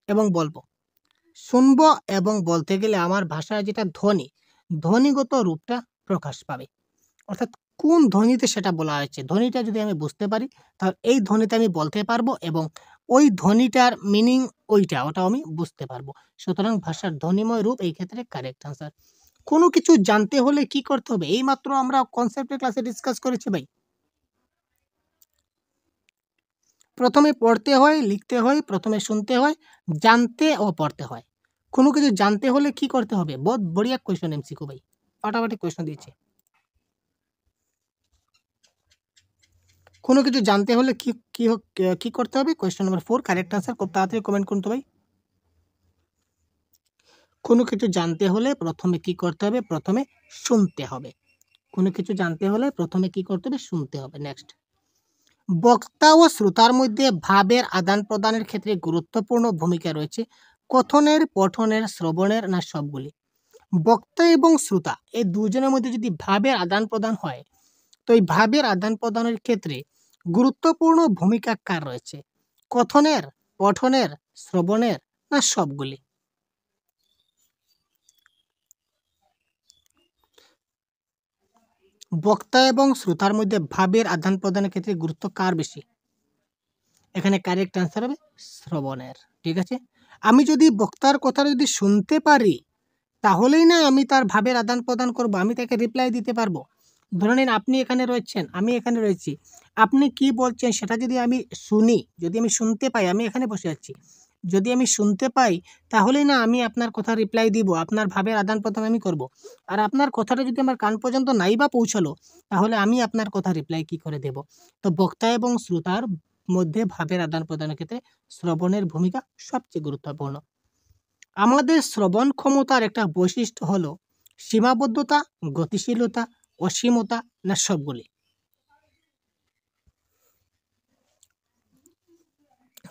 এবং বলবো। শুনবো এবং বলতে গেলে আমার ভাষার যেটা ধ্বনি, ধ্বনিগত রূপটা প্রকাশ পাবে। অর্থাৎ কোন ধ্বনিতে সেটা বলা হয়েছে, ধ্বনিটা যদি আমি বুঝতে পারি তাহলে এই ধ্বনিতে আমি বলতে পারবো এবং ওই ধ্বনিটার মিনিং ওটাও আমি বুঝতে পারবো। সুতরাং ভাষার ধ্বনিময় রূপ এই ক্ষেত্রে কারেক্ট আনসার। কোনো কিছু জানতে হলে কি করতে হবে, এইমাত্র আমরা কনসেপ্টের ক্লাসে ডিসকাস করেছি ভাই। প্রথমে পড়তে হয়, লিখতে হয়, প্রথমে শুনতে হয়, জানতে ও পড়তে হয়। কোনো কিছু জানতে হলে কি করতে হবে? বহুত বড়িয়া কোয়েশ্চন এমসিকিউ ভাই, ফাটাফাটি কোয়েশ্চন দিয়েছে। কোনো কিছু জানতে হলে কি করতে হবে? কোয়েশ্চন নাম্বার 4 কারেক্ট আনসার খুব তাড়াতাড়ি কমেন্ট করুন তো ভাই। কোনো কিছু জানতে হলে প্রথমে কি করতে হবে? প্রথমে শুনতে হবে। কোনো কিছু জানতে হলে প্রথমে কি করতে হবে? শুনতে হবে। নেক্সট, বক্তা ও শ্রোতার মধ্যে ভাবের আদান প্রদানের ক্ষেত্রে গুরুত্বপূর্ণ ভূমিকা রয়েছে কথনের, পঠনের, শ্রবণের, না সবগুলি? বক্তা এবং শ্রোতা এই দুজনের মধ্যে যদি ভাবের আদান প্রদান হয়, তো এই ভাবের আদান প্রদানের ক্ষেত্রে গুরুত্বপূর্ণ ভূমিকা কার রয়েছে? কথনের, পঠনের, শ্রবণের, না সবগুলি? বক্তা এবং শ্রোতার মধ্যে ভাবের আদান প্রদানের ক্ষেত্রে গুরুত্ব কার বেশি? এখানে কারেক্ট আনসার হবে শ্রবণের। ঠিক আছে, আমি যদি বক্তার কথা যদি শুনতে পারি, তাহলেই না আমি তার ভাবের আদান প্রদান করব, আমি তাকে রিপ্লাই দিতে পারবো। ধরে নিন আপনি এখানে রয়েছেন, আমি এখানে রয়েছি, আপনি কি বলছেন সেটা যদি আমি শুনি, যদি আমি শুনতে পাই, আমি এখানে বসে আছি, যদি আমি শুনতে পাই, তাহলেই না আমি আপনার কথা রিপ্লাই দিব, আপনার ভাবের আদান প্রদান আমি করব। আর আপনার কথাটা যদি আমার কান পর্যন্ত নাই বা পৌঁছালো, তাহলে আমি আপনার কথা রিপ্লাই কি করে দেব? তো বক্তা এবং শ্রোতার মধ্যে ভাবের আদান প্রদানের ক্ষেত্রে শ্রবণের ভূমিকা সবচেয়ে গুরুত্বপূর্ণ। আমাদের শ্রবণ ক্ষমতার একটা বৈশিষ্ট্য হলো সীমাবদ্ধতা, গতিশীলতা, অসীমতা, না সবগুলি?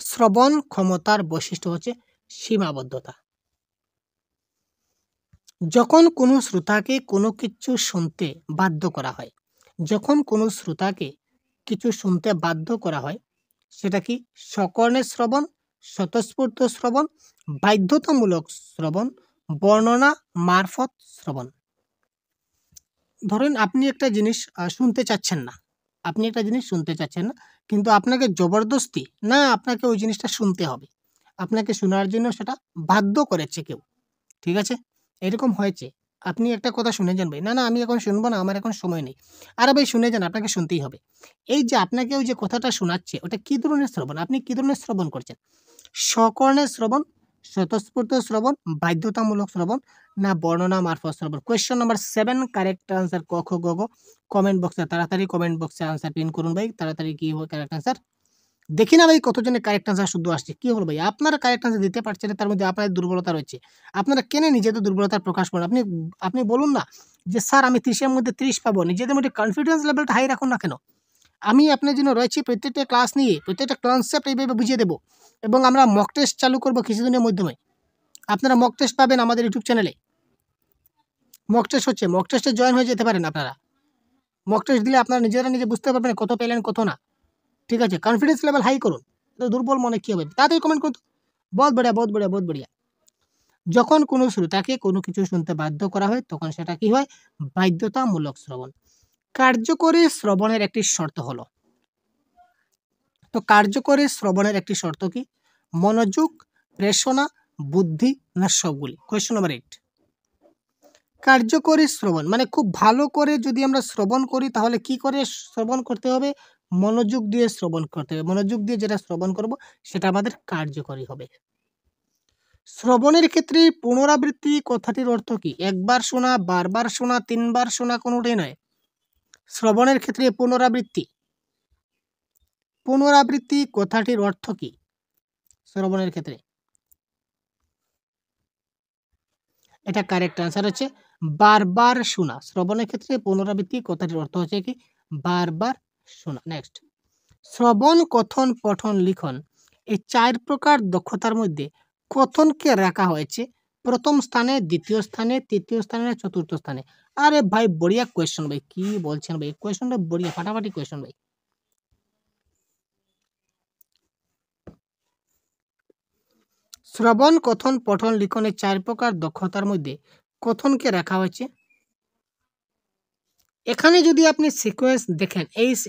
শ্রবণ ক্ষমতার বৈশিষ্ট্য হচ্ছে সীমাবদ্ধতা। যখন কোনো শ্রোতাকে কোনো কিছু শুনতে বাধ্য করা হয়, যখন কোনো শ্রোতাকে কিছু শুনতে বাধ্য করা হয়, সেটা কি সকর্ণের শ্রবণ, স্বতঃস্ফূর্ত শ্রবণ, বাধ্যতামূলক শ্রবণ, বর্ণনা মারফত শ্রবণ? ধরেন আপনি একটা জিনিস শুনতে চাচ্ছেন না, আপনি একটা জিনিস শুনতে চাচ্ছেন না, কিন্তু আপনাকে জবরদস্তি না আপনাকে ওই জিনিসটা শুনতে হবে, আপনাকে শোনার জন্য সেটা বাধ্য করেছে কেউ। ঠিক আছে, এরকম হয়েছে, আপনি একটা কথা শুনে যান ভাই, না না আমি এখন শুনবো না, আমার এখন সময় নেই, আরে ভাই শুনে যান, আপনাকে শুনতেই হবে। এই যে আপনাকে ওই যে কথাটা শোনাচ্ছে, ওটা কি ধরনের শ্রবণ? আপনি কি ধরনের শ্রবণ করছেন? সকর্ণের শ্রবণ, স্বতঃস্ফূর্ত শ্রবণ, বাধ্যতামূলক শ্রবণ, না বর্ণনা মারফত শ্রবণ? কোয়েশ্চন নাম্বার 7 কারেক্ট আনসার ক খ গ ঘ কমেন্ট বক্সে তাড়াতাড়ি কমেন্ট বক্সে আনসার পিন করুন ভাই, তাড়াতাড়ি কি হবে কারেক্ট আনসার? দেখি না ভাই কতজনের কারেক্ট আনসার শুধু আসছে, কি হলো ভাই আপনারা কারেক্ট আনসার দিতে পারছেন না, তার মধ্যে আপনাদের দুর্বলতা রয়েছে, আপনারা কেন নিজেদের দুর্বলতার প্রকাশ করেন? আপনি আপনি বলুন না যে স্যার আমি 30-এর মধ্যে 30 পাবো, নিজেদের মধ্যে কনফিডেন্স লেভেলটা হাই রাখুন না কেন? আমি আপনার জন্য রয়েছি, প্রত্যেকটা ক্লাস নিয়ে প্রত্যেকটা কনসেপ্ট এইভাবে বুঝিয়ে দেবো, এবং আমরা মক টেস্ট চালু করবো কিছুদিনের মাধ্যমে, আপনারা মক টেস্ট পাবেন আমাদের ইউটিউব চ্যানেলে। মক টেস্ট হচ্ছে, মক টেস্টে জয়েন হয়ে যেতে পারেন আপনারা, মক টেস্ট দিলে আপনারা নিজেরা নিজে বুঝতে পারবেন কত পেলেন কত না। ঠিক আছে, কনফিডেন্স লেভেল হাই করুন, তো দুর্বল মনে কী হবে? তাড়াতাড়ি কমেন্ট করুন। বহুত বড়িয়া বহুত বড়িয়া বহুত বড়িয়া। যখন কোনো শ্রোতাকে কোনো কিছু শুনতে বাধ্য করা হয়, তখন সেটা কি হয়? বাধ্যতামূলক শ্রবণ। কার্যকরী শ্রবণের একটি শর্ত হলো, তো কার্যকরী শ্রবণের একটি শর্ত কি? মনোযোগ, প্রেষণা, বুদ্ধি, না সবগুলি? Question number 8। কার্যকরী শ্রবণ মানে খুব ভালো করে যদি আমরা শ্রবণ করি, তাহলে কি করে শ্রবণ করতে হবে? মনোযোগ দিয়ে শ্রবণ করতে হবে, মনোযোগ দিয়ে যেটা শ্রবণ করব সেটা আমাদের কার্যকরী হবে। শ্রবণের ক্ষেত্রে পুনরাবৃত্তি কথাটির অর্থ কি? একবার শোনা, বারবার শোনা, 3 বার শোনা, কোনোটাই নয়। শ্রবণের ক্ষেত্রে পুনরাবৃত্তি, পুনরাবৃত্তি কথাটির অর্থ কি শ্রবণের ক্ষেত্রে? এটা কারেক্ট আনসার হচ্ছে বারবার শোনা। শ্রবণের ক্ষেত্রে পুনরাবৃত্তি কথাটির অর্থ হচ্ছে কি? বারবার শোনা। নেক্সট, শ্রবণ, কথন, পঠন, লিখন এই 4 প্রকার দক্ষতার মধ্যে কথনকে রাখা হয়েছে প্রথম স্থানে, দ্বিতীয় স্থানে, তৃতীয় স্থানে, না চতুর্থ স্থানে? আরে ভাই বড়িয়া কোয়েশ্চন ভাই, কি বলছেন ভাই? কোয়েশ্চনটা বড়িয়া, ফাটাফাটি কোয়েশ্চন ভাই। শ্রবণ, কথন, পঠন, লিখন এই 4 প্রকার দক্ষতার মধ্যে কথনকে রাখা হয়েছে, এখানে যদি আপনি সিকোয়েন্স দেখেন,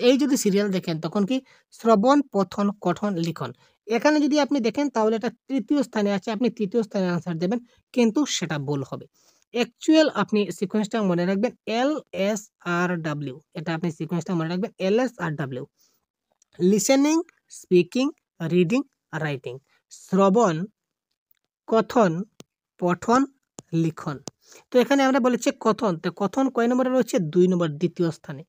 এই যদি সিরিয়াল দেখেন, তখন কি শ্রবণ, পঠন, কথন, লিখন, এখানে যদি আপনি দেখেন তাহলে এটা তৃতীয় স্থানে আছে, আপনি তৃতীয় স্থানে আনসার দেবেন, কিন্তু সেটা ভুল হবে। অ্যাকচুয়াল আপনি সিকোয়েন্সটা মনে রাখবেন LSRW, এটা আপনি সিকোয়েন্সটা মনে রাখবেন LSRW: listening, speaking, reading, writing. শ্রবণ, কথন, পঠন লিখন। তো এখানে আমরা বলেছি কথন, তো কথন কয় নম্বরে রয়েছে? 2 নম্বর, দ্বিতীয় স্থানে।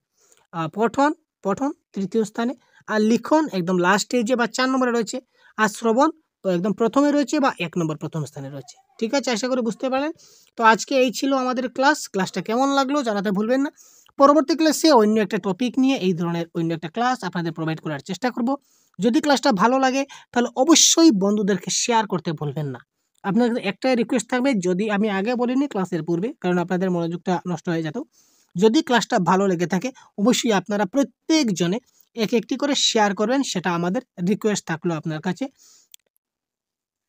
পঠন পঠন তৃতীয় স্থানে, আর লিখন একদম লাস্ট স্টেজে বা 4 নম্বরে রয়েছে, আর শ্রবণ তো একদম প্রথমে রয়েছে বা 1 নম্বর প্রথম স্থানে রয়েছে। ঠিক আছে, আশা করি বুঝতে পারলেন। তো আজকে এই ছিল আমাদের ক্লাসটা কেমন লাগলো জানাতে ভুলবেন না। পরবর্তী ক্লাসে অন্য একটা টপিক নিয়ে এই ধরনের অন্য একটা ক্লাস আপনাদের প্রোভাইড করার চেষ্টা করব। যদি ক্লাসটা ভালো লাগে তাহলে অবশ্যই বন্ধুদেরকে শেয়ার করতে ভুলবেন না। আপনাদের একটাই রিকোয়েস্ট থাকবে, যদি আমি আগে বলিনি ক্লাসের পূর্বে, কারণ আপনাদের মনোযোগটা নষ্ট হয়ে যেত, যদি ক্লাসটা ভালো লেগে থাকে অবশ্যই আপনারা প্রত্যেকজনে একটি করে শেয়ার করবেন। সেটা আমাদের রিকোয়েস্ট থাকলো, আপনার কাছে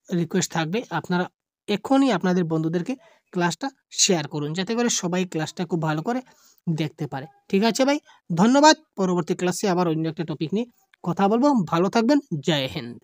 রিকোয়েস্ট থাকবে আপনারা এখনই আপনাদের বন্ধুদেরকে ক্লাসটা শেয়ার করুন, যাতে করে সবাই ক্লাসটা খুব ভালো করে দেখতে পারে। ঠিক আছে ভাই, ধন্যবাদ। পরবর্তী ক্লাসে আবার অন্য একটা টপিক নিয়ে কথা বলবো। ভালো থাকবেন। জয় হিন্দ।